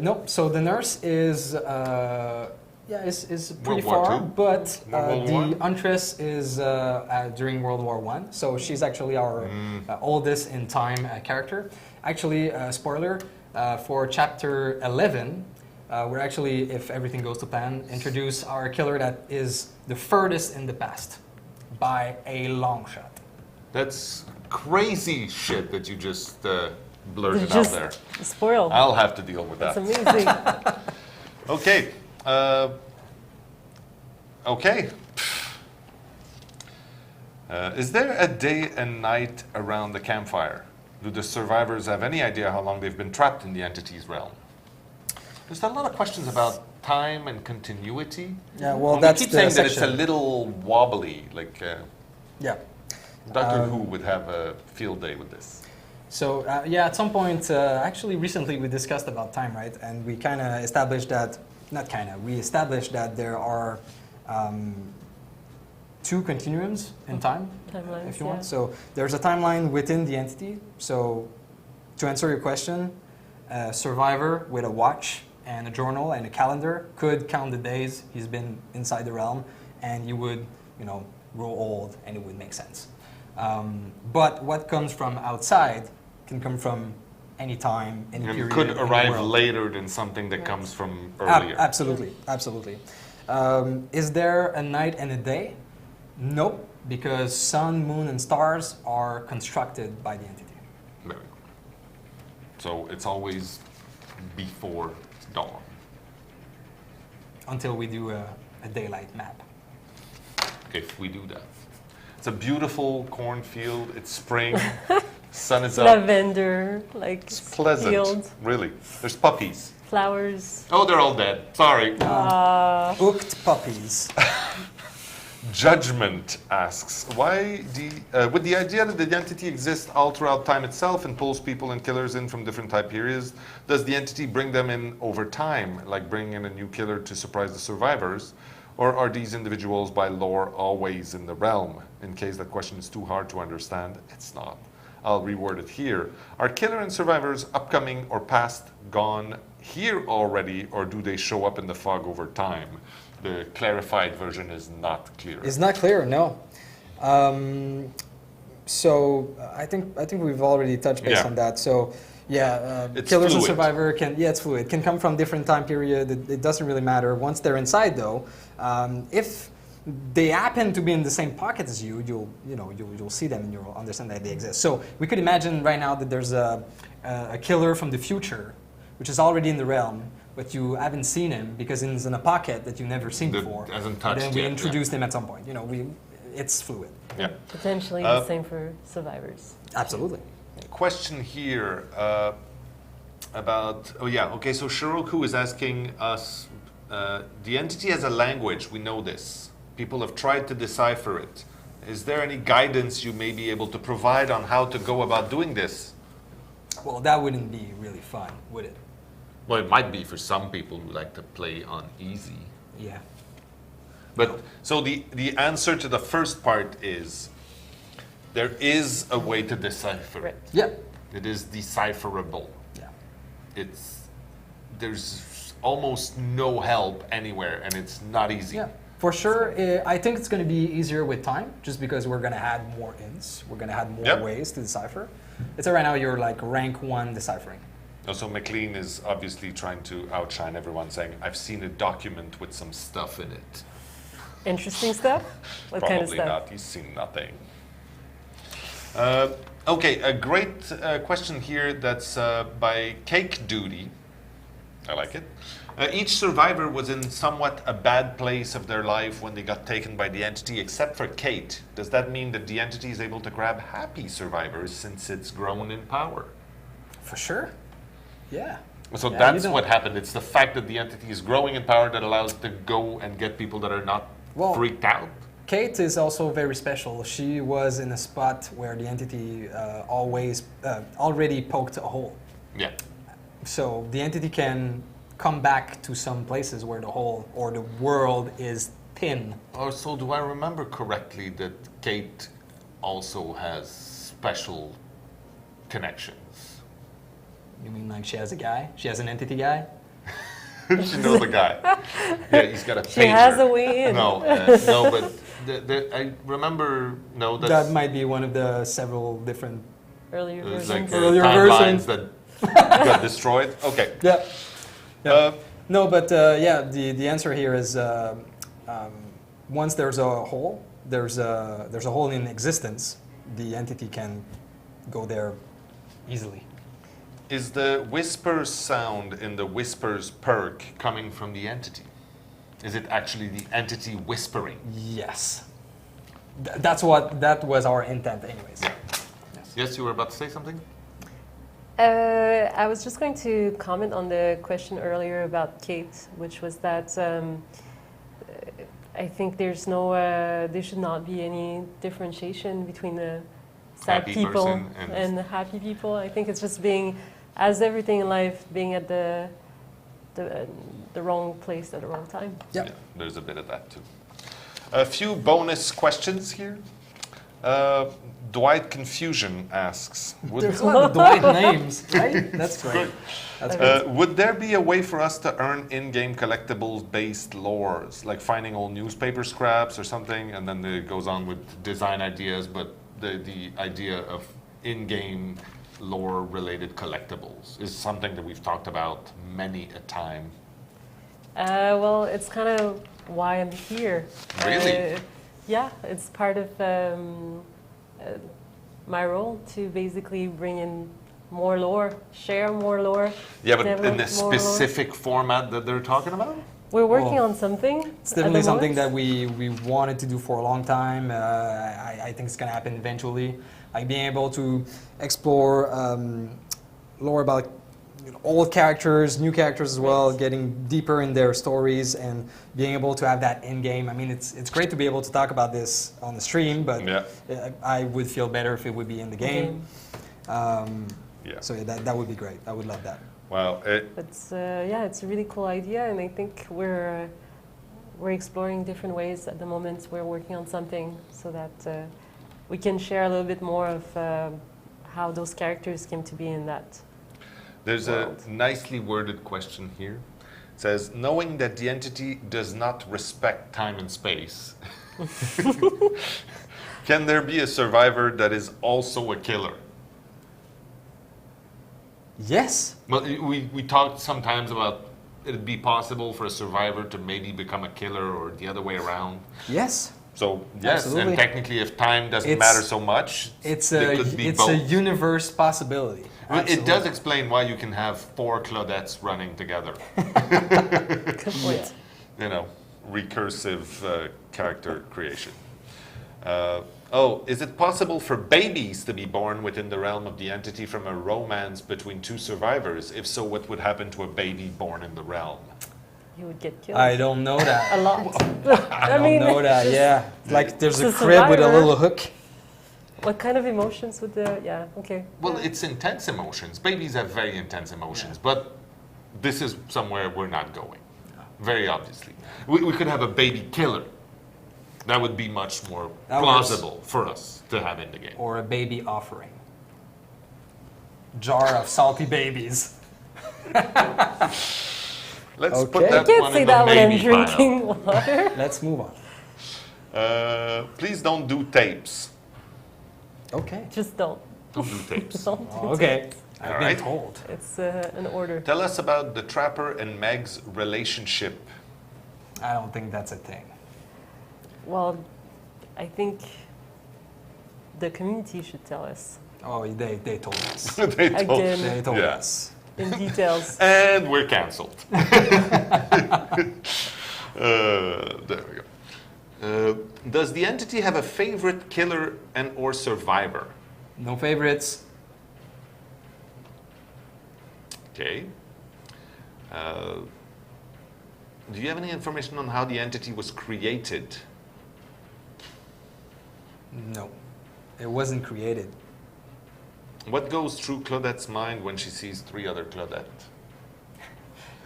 [SPEAKER 1] no. So the nurse is Yeah, is pretty
[SPEAKER 2] World War
[SPEAKER 1] far,
[SPEAKER 2] II?
[SPEAKER 1] but
[SPEAKER 2] World
[SPEAKER 1] the
[SPEAKER 2] War?
[SPEAKER 1] Huntress is during World War One, so she's actually our oldest in time character. Actually, spoiler, for chapter 11, we're actually, if everything goes to plan, introduce our killer that is the furthest in the past by a long shot.
[SPEAKER 2] That's crazy shit that you just blurted out
[SPEAKER 3] Just
[SPEAKER 2] there.
[SPEAKER 3] spoiled.
[SPEAKER 2] I'll have to deal with that.
[SPEAKER 3] That's amazing.
[SPEAKER 2] Okay. Okay. Is there a day and night around the campfire? Do the survivors have any idea how long they've been trapped in the entity's realm? There's a lot of questions about time and continuity.
[SPEAKER 1] Yeah, well,
[SPEAKER 2] And
[SPEAKER 1] that's
[SPEAKER 2] we keep
[SPEAKER 1] the
[SPEAKER 2] saying that it's a
[SPEAKER 1] section.
[SPEAKER 2] little wobbly. Like
[SPEAKER 1] Yeah.
[SPEAKER 2] Doctor Who would have a field day with this.
[SPEAKER 1] So yeah, at some point, actually recently we discussed about time, right? And we kind of established that, we established that there are two continuums in time,
[SPEAKER 3] Timelines,
[SPEAKER 1] if you
[SPEAKER 3] yeah.
[SPEAKER 1] want. So there's a timeline within the entity. So to answer your question, a survivor with a watch and a journal and a calendar could count the days he's been inside the realm, and you would, grow old, and it would make sense. But what comes from outside can come from any time, any
[SPEAKER 2] And
[SPEAKER 1] period.
[SPEAKER 2] could
[SPEAKER 1] in the
[SPEAKER 2] arrive
[SPEAKER 1] world.
[SPEAKER 2] later than something that comes from
[SPEAKER 1] Ab-
[SPEAKER 2] earlier.
[SPEAKER 1] absolutely, absolutely. Is there a night and a day? Nope, because sun, moon, and stars are constructed by the entity.
[SPEAKER 2] Very good. So it's always before dawn.
[SPEAKER 1] Until we do a daylight map.
[SPEAKER 2] If we do that. It's a beautiful cornfield. It's spring. Sun is up.
[SPEAKER 3] Lavender, like
[SPEAKER 2] It's pleasant.
[SPEAKER 3] field,
[SPEAKER 2] Really. There's puppies.
[SPEAKER 3] flowers.
[SPEAKER 2] Oh, they're all dead. Sorry.
[SPEAKER 1] Booked puppies.
[SPEAKER 2] Judgment asks, would the idea that the entity exists all throughout time itself and pulls people and killers in from different time periods, does the entity bring them in over time, like bringing in a new killer to surprise the survivors? Or are these individuals by lore always in the realm? In case that question is too hard to understand, it's not. I'll reword it here. Are killer and survivors upcoming or past gone here already, or do they show up in the fog over time? The clarified version is not clear.
[SPEAKER 1] It's not clear, no. So I think we've already touched base on that. So yeah,
[SPEAKER 2] It's
[SPEAKER 1] killers and
[SPEAKER 2] fluid.
[SPEAKER 1] survivor it's fluid. Can come from different time period. It doesn't really matter. Once they're inside, though, if they happen to be in the same pocket as you, you'll see them and you'll understand that they exist. So we could imagine right now that there's a killer from the future, which is already in the realm, but you haven't seen him because he's in a pocket that you've never seen
[SPEAKER 2] That
[SPEAKER 1] before.
[SPEAKER 2] hasn't touched
[SPEAKER 1] And then we
[SPEAKER 2] yet,
[SPEAKER 1] introduce him at some point. It's fluid.
[SPEAKER 2] Yeah.
[SPEAKER 3] Potentially the same for survivors.
[SPEAKER 1] Absolutely.
[SPEAKER 2] Question here about, so Shiroku is asking us, the entity has a language, we know this. People have tried to decipher it. Is there any guidance you may be able to provide on how to go about doing this?
[SPEAKER 1] Well, that wouldn't be really fun, would it?
[SPEAKER 2] Well, it might be for some people who like to play on easy.
[SPEAKER 1] Yeah.
[SPEAKER 2] But so the answer to the first part is there is a way to decipher
[SPEAKER 3] Right.
[SPEAKER 2] it.
[SPEAKER 1] Yeah.
[SPEAKER 2] It is decipherable.
[SPEAKER 1] Yeah.
[SPEAKER 2] There's almost no help anywhere, and it's not easy.
[SPEAKER 1] Yeah. For sure, I think it's going to be easier with time, just because we're going to add more hints. We're going to add more ways to decipher. It's right now you're like rank 1 deciphering.
[SPEAKER 2] So McLean is obviously trying to outshine everyone, saying, "I've seen a document with some stuff in it."
[SPEAKER 3] Interesting stuff? What
[SPEAKER 2] Probably
[SPEAKER 3] kind of stuff?
[SPEAKER 2] not. He's seen nothing. Okay, a great question here that's by Cake Duty. I like it. Each survivor was in somewhat a bad place of their life when they got taken by the entity, except for Kate. Does that mean that the entity is able to grab happy survivors since it's grown in power?
[SPEAKER 1] For sure. Yeah.
[SPEAKER 2] So
[SPEAKER 1] Yeah,
[SPEAKER 2] that's
[SPEAKER 1] you don't-
[SPEAKER 2] what happened. It's the fact that the entity is growing in power that allows it to go and get people that are not freaked out.
[SPEAKER 1] Kate is also very special. She was in a spot where the entity already poked a hole.
[SPEAKER 2] Yeah.
[SPEAKER 1] So the entity can come back to some places where the hole or the world is thin.
[SPEAKER 2] So do I remember correctly that Kate also has special connections?
[SPEAKER 1] You mean like she has a guy? She has an entity guy?
[SPEAKER 2] She knows the guy. Yeah, he's got a pager.
[SPEAKER 3] She has a way in.
[SPEAKER 2] No, but I remember,
[SPEAKER 1] that might be one of the several different
[SPEAKER 3] Earlier versions.
[SPEAKER 2] like
[SPEAKER 1] Earlier
[SPEAKER 2] timelines
[SPEAKER 1] versions.
[SPEAKER 2] that got destroyed. Okay.
[SPEAKER 1] Yeah. No, but the answer here is once there's a hole, there's a hole in existence, the entity can go there easily.
[SPEAKER 2] Is the whispers sound in the whispers perk coming from the entity? Is it actually the entity whispering?
[SPEAKER 1] Yes. That was our intent anyways.
[SPEAKER 2] Yeah. Yes, you were about to say something?
[SPEAKER 3] I was just going to comment on the question earlier about Kate, which was that I think there should not be any differentiation between the sad
[SPEAKER 2] Happy
[SPEAKER 3] people
[SPEAKER 2] person
[SPEAKER 3] and the happy people. I think it's just being, as everything in life, being at the wrong place at the wrong time.
[SPEAKER 1] Yep.
[SPEAKER 2] Yeah, there's a bit of that too. A few bonus questions here. Dwight Confusion asks,
[SPEAKER 1] There's a lot of Dwight names, right? That's great. That's great.
[SPEAKER 2] would there be a way for us to earn in-game collectibles-based lores, like finding old newspaper scraps or something, and then it goes on with design ideas, but the idea of in-game lore-related collectibles is something that we've talked about many a time.
[SPEAKER 3] Well, it's kind of why I'm here.
[SPEAKER 2] Really?
[SPEAKER 3] Yeah, it's part of my role to basically bring in more lore, share more lore.
[SPEAKER 2] Yeah, but in
[SPEAKER 3] develop
[SPEAKER 2] the
[SPEAKER 3] more lore.
[SPEAKER 2] specific format that they're talking about?
[SPEAKER 3] We're working on something.
[SPEAKER 1] It's definitely
[SPEAKER 3] at the
[SPEAKER 1] something
[SPEAKER 3] moment.
[SPEAKER 1] that we wanted to do for a long time. I think it's going to happen eventually. Like being able to explore lore about old characters, new characters as well, getting deeper in their stories and being able to have that in-game. I mean, it's great to be able to talk about this on the stream, but I would feel better if it would be in the game. So that would be great. I would love that.
[SPEAKER 2] Well,
[SPEAKER 3] It's it's a really cool idea, and I think we're exploring different ways at the moment. We're working on something so that we can share a little bit more of how those characters came to be in that.
[SPEAKER 2] there's
[SPEAKER 3] world.
[SPEAKER 2] a nicely worded question here. It says, knowing that the entity does not respect time and space, can there be a survivor that is also a killer?
[SPEAKER 1] Yes.
[SPEAKER 2] Well, we talked sometimes about it'd be possible for a survivor to maybe become a killer or the other way around.
[SPEAKER 1] Yes.
[SPEAKER 2] So yes,
[SPEAKER 1] Absolutely.
[SPEAKER 2] and technically if time doesn't
[SPEAKER 1] It's-
[SPEAKER 2] matter so much,
[SPEAKER 1] It's
[SPEAKER 2] it
[SPEAKER 1] a
[SPEAKER 2] could be
[SPEAKER 1] it's a
[SPEAKER 2] both.
[SPEAKER 1] universe possibility.
[SPEAKER 2] Well, it does
[SPEAKER 1] Absolutely.
[SPEAKER 2] explain why you can have 4 Claudettes running together.
[SPEAKER 3] Good point.
[SPEAKER 2] You know, recursive character creation. Is it possible for babies to be born within the realm of the entity from a romance between 2 survivors? If so, what would happen to a baby born in the realm?
[SPEAKER 3] You would get killed.
[SPEAKER 1] I don't know that.
[SPEAKER 3] A lot.
[SPEAKER 1] I don't know that. Yeah, like there's a
[SPEAKER 3] it's a
[SPEAKER 1] crib with a
[SPEAKER 3] survivor.
[SPEAKER 1] little hook.
[SPEAKER 3] What kind of emotions would the? Yeah. Okay.
[SPEAKER 2] Well, it's intense emotions. Babies have very intense emotions, but this is somewhere we're not going. Very obviously. We could have a baby killer. That would be much more
[SPEAKER 1] That works.
[SPEAKER 2] plausible for us to have in the game.
[SPEAKER 1] Or a baby offering. Jar of salty babies.
[SPEAKER 2] Let's
[SPEAKER 1] Okay.
[SPEAKER 2] put
[SPEAKER 1] You
[SPEAKER 2] that
[SPEAKER 3] I can't
[SPEAKER 2] one
[SPEAKER 3] say
[SPEAKER 2] in the
[SPEAKER 3] that when I'm
[SPEAKER 2] maybe pile.
[SPEAKER 3] drinking water.
[SPEAKER 1] Let's move on.
[SPEAKER 2] Please don't do tapes.
[SPEAKER 1] Okay.
[SPEAKER 3] Just don't.
[SPEAKER 2] Don't do tapes.
[SPEAKER 3] Don't do
[SPEAKER 1] Okay.
[SPEAKER 3] it.
[SPEAKER 1] I've
[SPEAKER 2] All
[SPEAKER 1] been
[SPEAKER 2] right.
[SPEAKER 1] told.
[SPEAKER 3] It's an order.
[SPEAKER 2] Tell us about the Trapper and Meg's relationship.
[SPEAKER 1] I don't think that's a thing.
[SPEAKER 3] Well, I think the community should tell us
[SPEAKER 1] Oh, they told us.
[SPEAKER 2] They told-
[SPEAKER 3] again
[SPEAKER 1] They told
[SPEAKER 2] Yeah.
[SPEAKER 1] us.
[SPEAKER 3] in details.
[SPEAKER 2] And we're cancelled. There we go. Does the entity have a favorite killer and or survivor?
[SPEAKER 1] No favorites.
[SPEAKER 2] Okay. Do you have any information on how the entity was created?
[SPEAKER 1] No. It wasn't created.
[SPEAKER 2] What goes through Claudette's mind when she sees 3 other Claudettes?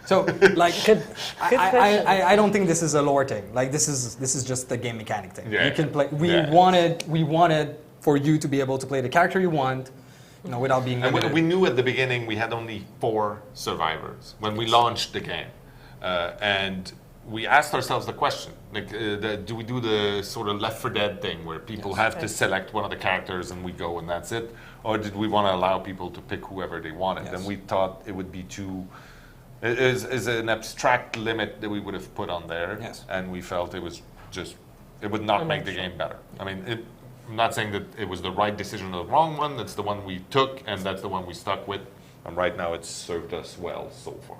[SPEAKER 1] So, like,
[SPEAKER 3] Good question.
[SPEAKER 1] I don't think this is a lore thing. Like, this is just a game mechanic thing.
[SPEAKER 2] Yeah.
[SPEAKER 1] You can play.
[SPEAKER 2] Yeah.
[SPEAKER 1] We wanted for you to be able to play the character you want, without being
[SPEAKER 2] And
[SPEAKER 1] limited.
[SPEAKER 2] we knew at the beginning we had only 4 survivors when we launched the game. And we asked ourselves the question, like, do we do the sort of Left 4 Dead thing where people have to select one of the characters and we go and that's it? Or did we want to allow people to pick whoever they wanted? And we thought it would be too, is an abstract limit that we would have put on there. And we felt it was just, it would not make the game better. I mean, I'm not saying that it was the right decision or the wrong one. That's the one we took and that's the one we stuck with. And right now it's served us well so far.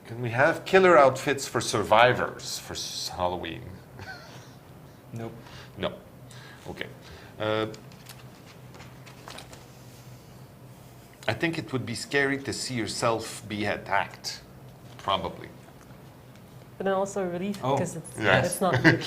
[SPEAKER 2] Can we have killer outfits for survivors for Halloween?
[SPEAKER 1] Nope.
[SPEAKER 2] No. Okay. I think it would be scary to see yourself be attacked. Probably.
[SPEAKER 3] But then also a relief because it's not you.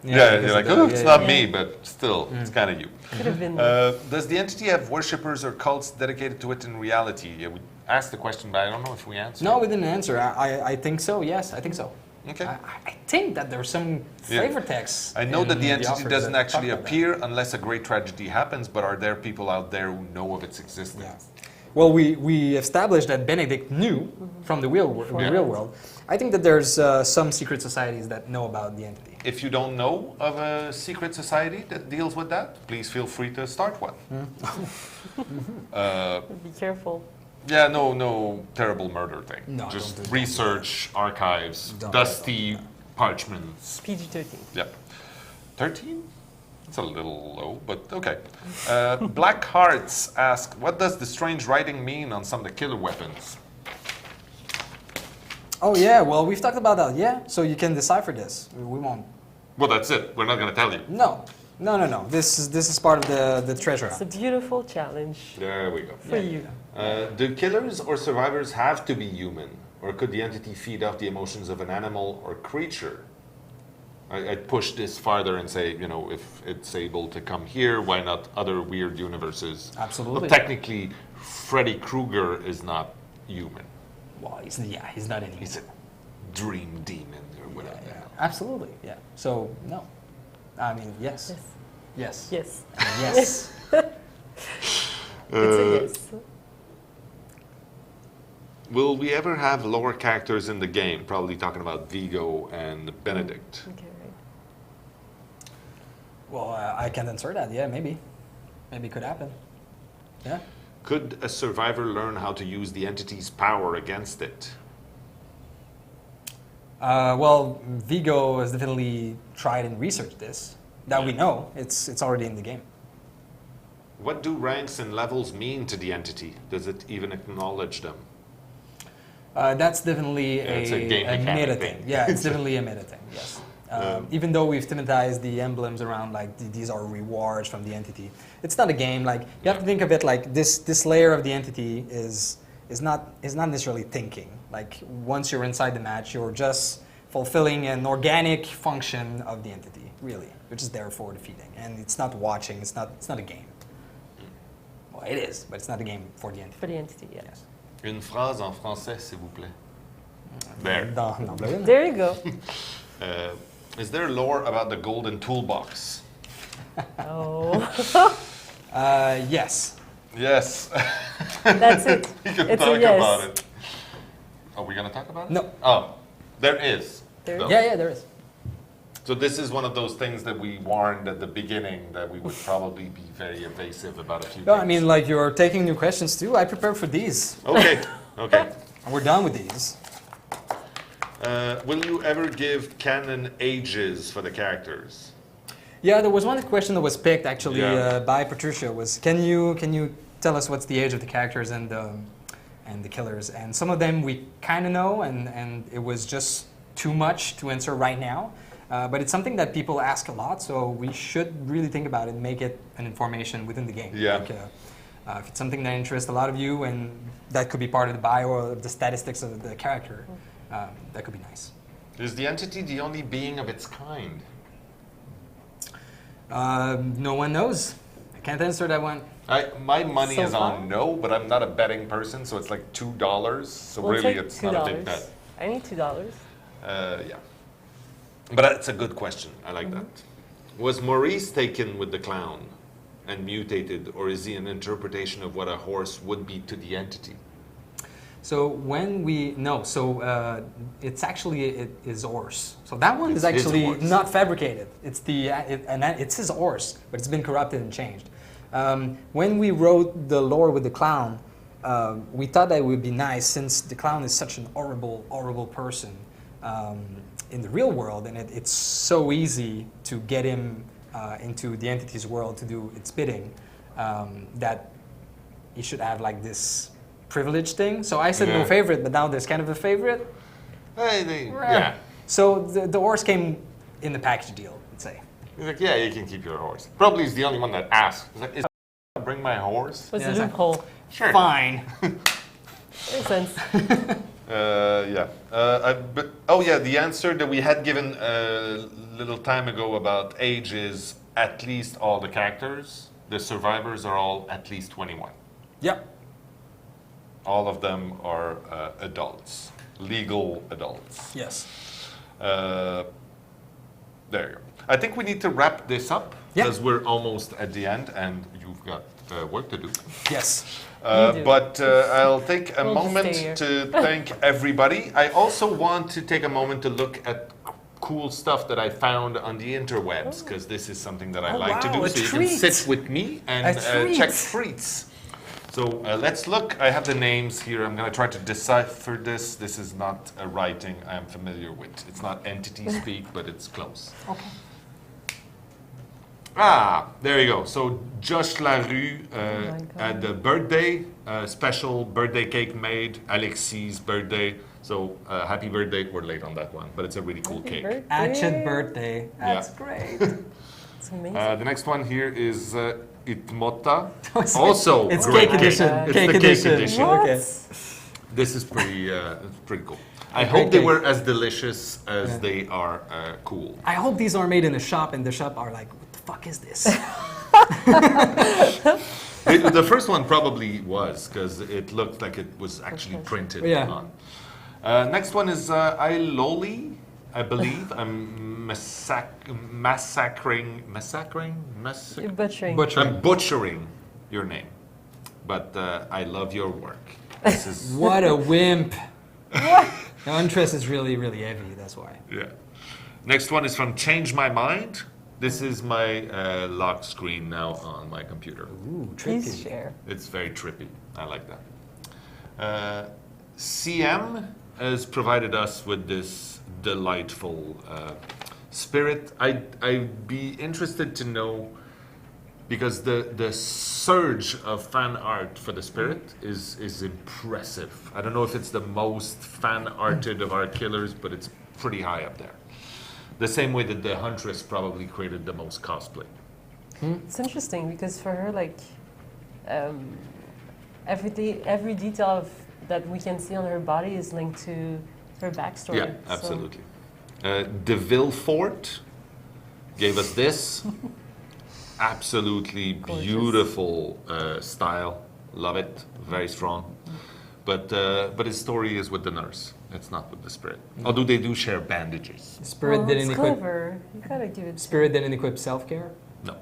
[SPEAKER 2] You're like, oh, it's not me, but still, it's kind of you.
[SPEAKER 3] Could have been.
[SPEAKER 2] Does the entity have worshippers or cults dedicated to it in reality? Yeah, we asked the question, but I don't know if we answered.
[SPEAKER 1] No, we didn't answer. I think so. Yes, I think so.
[SPEAKER 2] Okay.
[SPEAKER 1] I think that there's some flavor text.
[SPEAKER 2] I know that the entity doesn't
[SPEAKER 1] that
[SPEAKER 2] actually
[SPEAKER 1] talk about
[SPEAKER 2] appear unless a great tragedy happens, but are there people out there who know of its existence?
[SPEAKER 1] Yeah. Well, we established that Benedict knew from the real world. I think that there's some secret societies that know about the entity.
[SPEAKER 2] If you don't know of a secret society that deals with that, please feel free to start one.
[SPEAKER 3] Be careful.
[SPEAKER 2] Yeah, no terrible murder thing.
[SPEAKER 1] No,
[SPEAKER 2] just
[SPEAKER 1] don't do
[SPEAKER 2] research, archives, dusty parchments.
[SPEAKER 3] PG-13.
[SPEAKER 2] Yep. 13? It's a little low, but okay. Black Hearts ask, what does the strange writing mean on some of the killer weapons?
[SPEAKER 1] Oh yeah, well we've talked about that. Yeah, so you can decipher this. We won't.
[SPEAKER 2] Well, that's it. We're not going to tell you.
[SPEAKER 1] No. This is part of the treasure
[SPEAKER 3] It's
[SPEAKER 1] hunt.
[SPEAKER 3] a beautiful challenge
[SPEAKER 2] There we go.
[SPEAKER 3] for you.
[SPEAKER 2] Do killers or survivors have to be human? Or could the entity feed off the emotions of an animal or creature? I'd push this farther and say, you know, if it's able to come here, why not other weird universes?
[SPEAKER 1] Absolutely.
[SPEAKER 2] But technically, Freddy Krueger is not human.
[SPEAKER 1] Well, he's not any.
[SPEAKER 2] He's a dream demon or whatever.
[SPEAKER 1] Yeah. Absolutely. Yeah. So no. I mean, yes.
[SPEAKER 3] Yes.
[SPEAKER 1] Yes.
[SPEAKER 3] Yes.
[SPEAKER 1] Yes.
[SPEAKER 3] It's a yes.
[SPEAKER 2] Will we ever have lower characters in the game? Probably talking about Vigo and Benedict.
[SPEAKER 3] Okay, right.
[SPEAKER 1] Well, I can't answer that. Yeah, maybe. Maybe it could happen. Yeah.
[SPEAKER 2] Could a survivor learn how to use the entity's power against it?
[SPEAKER 1] Well, Vigo has definitely tried and researched this. That we know. It's already in the game.
[SPEAKER 2] What do ranks and levels mean to the entity? Does it even acknowledge them?
[SPEAKER 1] That's definitely
[SPEAKER 2] It's a game
[SPEAKER 1] meta
[SPEAKER 2] mechanic
[SPEAKER 1] thing.
[SPEAKER 2] thing.
[SPEAKER 1] Yeah, it's definitely a meta thing. Yes. Even though we've thematized the emblems around like these are rewards from the entity, it's not a game. Like you have to think of it like this layer of the entity is not necessarily thinking. Like once you're inside the match, you're just fulfilling an organic function of the entity, really, which is there for defeating. And it's not watching. It's not a game. Well, it is, but it's not a game for the entity.
[SPEAKER 3] For the entity, yeah.
[SPEAKER 1] Yes.
[SPEAKER 2] Une phrase en français, s'il vous plaît. There.
[SPEAKER 3] There you go.
[SPEAKER 2] Is there lore about the golden toolbox?
[SPEAKER 3] Oh.
[SPEAKER 1] Yes.
[SPEAKER 2] Yes.
[SPEAKER 3] That's it.
[SPEAKER 2] We can
[SPEAKER 3] It's a
[SPEAKER 2] talk
[SPEAKER 3] yes.
[SPEAKER 2] about it. Are we going to talk about it?
[SPEAKER 1] No.
[SPEAKER 2] Oh, there is.
[SPEAKER 3] There
[SPEAKER 2] though.
[SPEAKER 3] is.
[SPEAKER 1] Yeah, there is.
[SPEAKER 2] So this is one of those things that we warned at the beginning that we would probably be very evasive about a few
[SPEAKER 1] No,
[SPEAKER 2] things.
[SPEAKER 1] I mean, like you're taking new questions too. I prepared for these.
[SPEAKER 2] Okay, okay.
[SPEAKER 1] And we're done with these.
[SPEAKER 2] Will you ever give canon ages for the characters?
[SPEAKER 1] Yeah, there was one question that was picked actually
[SPEAKER 2] Yeah.
[SPEAKER 1] by Patricia. Was can you tell us what's the age of the characters and the killers? And some of them we kind of know, and it was just too much to answer right now. But it's something that people ask a lot, so we should really think about it and make it an information within the game.
[SPEAKER 2] Yeah.
[SPEAKER 1] Like, if it's something that interests a lot of you and that could be part of the bio or the statistics of the character, that could be nice.
[SPEAKER 2] Is the entity the only being of its kind?
[SPEAKER 1] No one knows. I can't answer that one.
[SPEAKER 2] My money
[SPEAKER 3] So
[SPEAKER 2] is
[SPEAKER 3] far?
[SPEAKER 2] on no, but I'm not a betting person, so it's like $2. So
[SPEAKER 3] We'll
[SPEAKER 2] really,
[SPEAKER 3] take
[SPEAKER 2] it's not a big
[SPEAKER 3] $2.
[SPEAKER 2] bet.
[SPEAKER 3] I need $2.
[SPEAKER 2] Yeah. But it's a good question. I like that. Was Maurice taken with the clown? and mutated, or is he an interpretation of what a horse would be to the entity?
[SPEAKER 1] So when we it's actually his horse. So that one is actually not fabricated. It's it's his horse, but it's been corrupted and changed. When we wrote the lore with the clown, we thought that it would be nice, since the clown is such an horrible person in the real world, and it's so easy to get him into the entity's world to do its bidding, that he should have like this privilege thing. So I said no favorite, but now there's kind of a favorite.
[SPEAKER 2] Yeah.
[SPEAKER 1] So the horse came in the package deal, let's say.
[SPEAKER 2] He's like, yeah, you can keep your horse. Probably he's the only one that asked. He's like, is bring my horse?
[SPEAKER 3] What's the loophole?
[SPEAKER 2] Sure.
[SPEAKER 1] Fine.
[SPEAKER 3] Makes sense.
[SPEAKER 2] The answer that we had given a little time ago about age is at least all the characters. The survivors are all at least 21.
[SPEAKER 1] Yep.
[SPEAKER 2] All of them are adults, legal adults.
[SPEAKER 1] Yes.
[SPEAKER 2] There you go. I think we need to wrap this up because we're almost at the end and you've got work to do.
[SPEAKER 1] Yes.
[SPEAKER 2] But I'll take a moment to thank everybody. I also want to take a moment to look at cool stuff that I found on the interwebs, because this is something that I like to do. So you can sit with me and check treats. So let's look. I have the names here. I'm going to try to decipher this. This is not a writing I am familiar with. It's not entity speak, but it's close.
[SPEAKER 1] Okay.
[SPEAKER 2] Ah, there you go. So Josh Larue had the birthday, special birthday cake made, Alexis' birthday. So happy birthday. We're late on that one, but it's a really cool cake.
[SPEAKER 1] Achet birthday. That's great.
[SPEAKER 3] It's amazing.
[SPEAKER 2] The next one here is Itmota. Also
[SPEAKER 1] it's
[SPEAKER 2] great
[SPEAKER 1] cake edition.
[SPEAKER 2] It's
[SPEAKER 1] Cake
[SPEAKER 2] the
[SPEAKER 1] edition.
[SPEAKER 2] cake edition.
[SPEAKER 1] Okay.
[SPEAKER 2] This is pretty cool. I hope they were as delicious as they are cool.
[SPEAKER 1] I hope these are made in a shop, and the shop are like, what the fuck is this?
[SPEAKER 2] The first one probably was, because it looked like it was actually printed on. Next one is Iloli, I believe. I'm massacring.
[SPEAKER 3] You're butchering.
[SPEAKER 2] I'm butchering your name, but I love your work. This is
[SPEAKER 1] What a wimp. The interest is really heavy, that's why.
[SPEAKER 2] Yeah. Next one is from Change My Mind. This is my lock screen now on my computer.
[SPEAKER 1] Ooh, trippy.
[SPEAKER 3] Please share.
[SPEAKER 2] It's very trippy. I like that. CM has provided us with this delightful spirit. I'd be interested to know, because the surge of fan art for the spirit is impressive. I don't know if it's the most fan arted of our killers, but it's pretty high up there. The same way that the Huntress probably created the most cosplay.
[SPEAKER 3] It's interesting because for her, like, every detail that we can see on her body is linked to her backstory.
[SPEAKER 2] Yeah, absolutely. De Villefort gave us this. Absolutely beautiful style. Love it. Very strong. But his story is with the nurse. It's not with the spirit. Although they do share bandages.
[SPEAKER 1] Spirit didn't
[SPEAKER 3] it's
[SPEAKER 1] equip.
[SPEAKER 3] clever. You gotta give it.
[SPEAKER 1] Spirit didn't equip self-care.
[SPEAKER 2] No.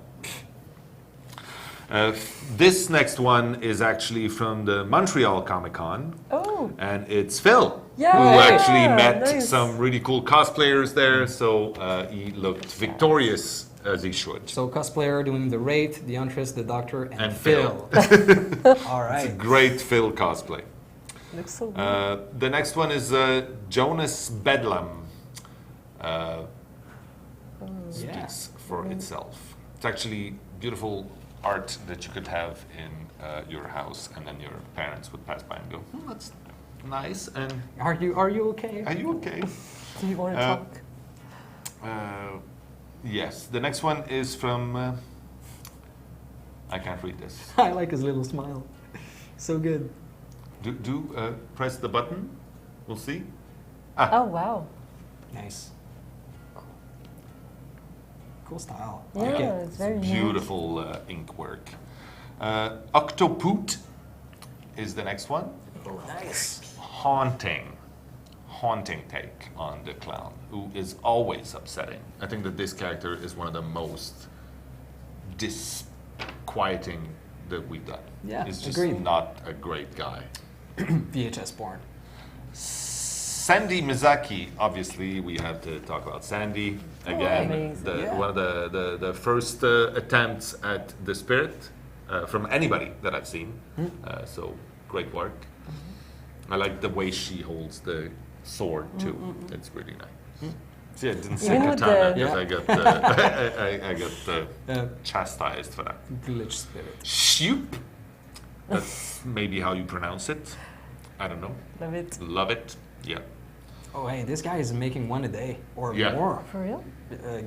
[SPEAKER 2] This next one is actually from the Montreal Comic Con.
[SPEAKER 3] Oh.
[SPEAKER 2] And it's Phil,
[SPEAKER 3] Yeah.
[SPEAKER 2] who actually met
[SPEAKER 3] Nice.
[SPEAKER 2] some really cool cosplayers there. So he looked victorious as he should.
[SPEAKER 1] So cosplayer doing the Wraith, the Huntress, the Doctor, and
[SPEAKER 2] Phil.
[SPEAKER 1] All right.
[SPEAKER 2] It's a great Phil cosplay.
[SPEAKER 3] Looks so good.
[SPEAKER 2] The next one is Jonas Bedlam. Speaks for itself. It's actually beautiful art that you could have in your house, and then your parents would pass by and go, that's nice. And
[SPEAKER 1] Are you okay?
[SPEAKER 2] are you okay?
[SPEAKER 3] Do you want to talk?
[SPEAKER 2] Yes. The next one is from. I can't read this.
[SPEAKER 1] I like his little smile. So good.
[SPEAKER 2] Press the button. We'll see.
[SPEAKER 3] Oh, wow.
[SPEAKER 1] Nice. Cool style.
[SPEAKER 3] Yeah,
[SPEAKER 1] Like it.
[SPEAKER 3] it's very nice.
[SPEAKER 2] Beautiful ink work. Octopoot is the next one.
[SPEAKER 1] Oh, nice.
[SPEAKER 2] Haunting take on the clown, who is always upsetting. I think that this character is one of the most quieting that we've done.
[SPEAKER 1] Yeah,
[SPEAKER 2] He's just
[SPEAKER 1] agreed.
[SPEAKER 2] not a great guy.
[SPEAKER 1] VHS porn.
[SPEAKER 2] Sandy Mizaki, obviously, we have to talk about Sandy again.
[SPEAKER 3] amazing.
[SPEAKER 2] One of the first attempts at the spirit from anybody that I've seen. So great work. I like the way she holds the sword too. It's really nice. See, I didn't say
[SPEAKER 3] Even with
[SPEAKER 2] katana
[SPEAKER 3] the-
[SPEAKER 2] because I got chastised for that.
[SPEAKER 1] Glitch spirit.
[SPEAKER 2] Shoop. That's maybe how you pronounce it. I don't know.
[SPEAKER 3] Love it.
[SPEAKER 2] Love it. Yeah.
[SPEAKER 1] Oh, hey, this guy is making one a day or
[SPEAKER 2] Yeah.
[SPEAKER 1] more.
[SPEAKER 3] For real?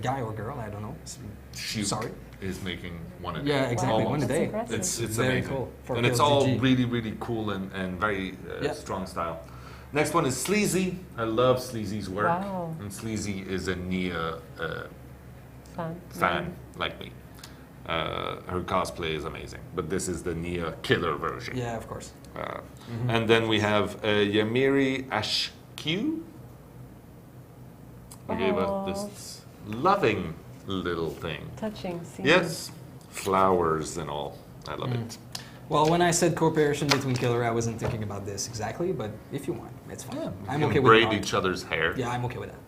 [SPEAKER 1] Guy or girl, I don't know.
[SPEAKER 2] Shoop
[SPEAKER 1] Sorry.
[SPEAKER 2] is making one a day.
[SPEAKER 1] Yeah, exactly.
[SPEAKER 3] Wow.
[SPEAKER 1] One a
[SPEAKER 3] That's
[SPEAKER 1] day.
[SPEAKER 3] impressive.
[SPEAKER 2] It's
[SPEAKER 1] Very
[SPEAKER 2] amazing.
[SPEAKER 1] cool for
[SPEAKER 2] And it's all
[SPEAKER 1] PLGG.
[SPEAKER 2] really, really cool and very
[SPEAKER 1] Yeah.
[SPEAKER 2] strong style. Next one is Sleazy. I love Sleazy's work.
[SPEAKER 3] Wow.
[SPEAKER 2] And Sleazy is a Nia fan like me. Her cosplay is amazing. But this is the Nia killer version.
[SPEAKER 1] Yeah, of course.
[SPEAKER 2] And then we have Yamiri Ashq. Who gave us this loving little thing.
[SPEAKER 3] Touching. See?
[SPEAKER 2] Yes, flowers and all. I love it.
[SPEAKER 1] Well, when I said cooperation between killer, I wasn't thinking about this exactly, but if you want, it's fine. I'm
[SPEAKER 2] You
[SPEAKER 1] okay
[SPEAKER 2] can
[SPEAKER 1] with
[SPEAKER 2] braid
[SPEAKER 1] it.
[SPEAKER 2] each other's hair.
[SPEAKER 1] Yeah, I'm okay with that.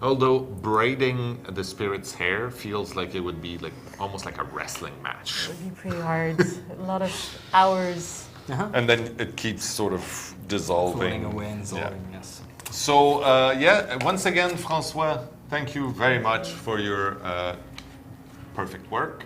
[SPEAKER 2] Although braiding the spirit's hair feels like it would be like almost like a wrestling match.
[SPEAKER 3] It would be pretty hard. A lot of hours.
[SPEAKER 2] And then it keeps sort of dissolving.
[SPEAKER 1] Floating away and dissolving, yes.
[SPEAKER 2] So once again, Francois, thank you very much for your perfect work.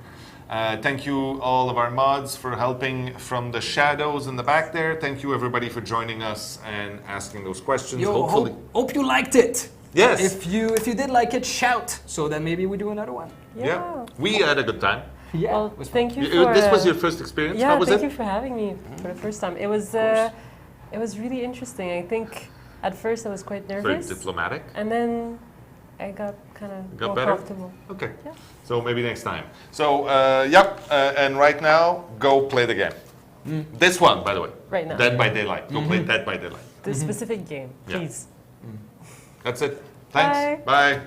[SPEAKER 2] Thank you all of our mods for helping from the shadows in the back there. Thank you everybody for joining us and asking those questions.
[SPEAKER 1] Yo,
[SPEAKER 2] Hopefully,
[SPEAKER 1] hope you liked it.
[SPEAKER 2] yes.
[SPEAKER 1] If you did like it, shout, so that maybe we do another one.
[SPEAKER 3] Yeah.
[SPEAKER 2] we had a good time.
[SPEAKER 1] Yeah.
[SPEAKER 3] Well,
[SPEAKER 1] it was fun.
[SPEAKER 3] thank you for.
[SPEAKER 2] This was your first experience.
[SPEAKER 3] Yeah,
[SPEAKER 2] How was
[SPEAKER 3] thank
[SPEAKER 2] it?
[SPEAKER 3] you for having me for the first time. It was really interesting. I think at first I was quite
[SPEAKER 2] Very
[SPEAKER 3] nervous,
[SPEAKER 2] diplomatic.
[SPEAKER 3] and then I got kind of
[SPEAKER 2] Got
[SPEAKER 3] more
[SPEAKER 2] better?
[SPEAKER 3] comfortable.
[SPEAKER 2] Okay.
[SPEAKER 3] Yeah.
[SPEAKER 2] So maybe next time. So and right now, go play the game. This one, by the way.
[SPEAKER 3] Right now.
[SPEAKER 2] Dead by Daylight. Go play Dead by Daylight.
[SPEAKER 3] The specific game,
[SPEAKER 2] Yeah.
[SPEAKER 3] please.
[SPEAKER 2] That's it. Thanks.
[SPEAKER 3] Bye.
[SPEAKER 2] Bye.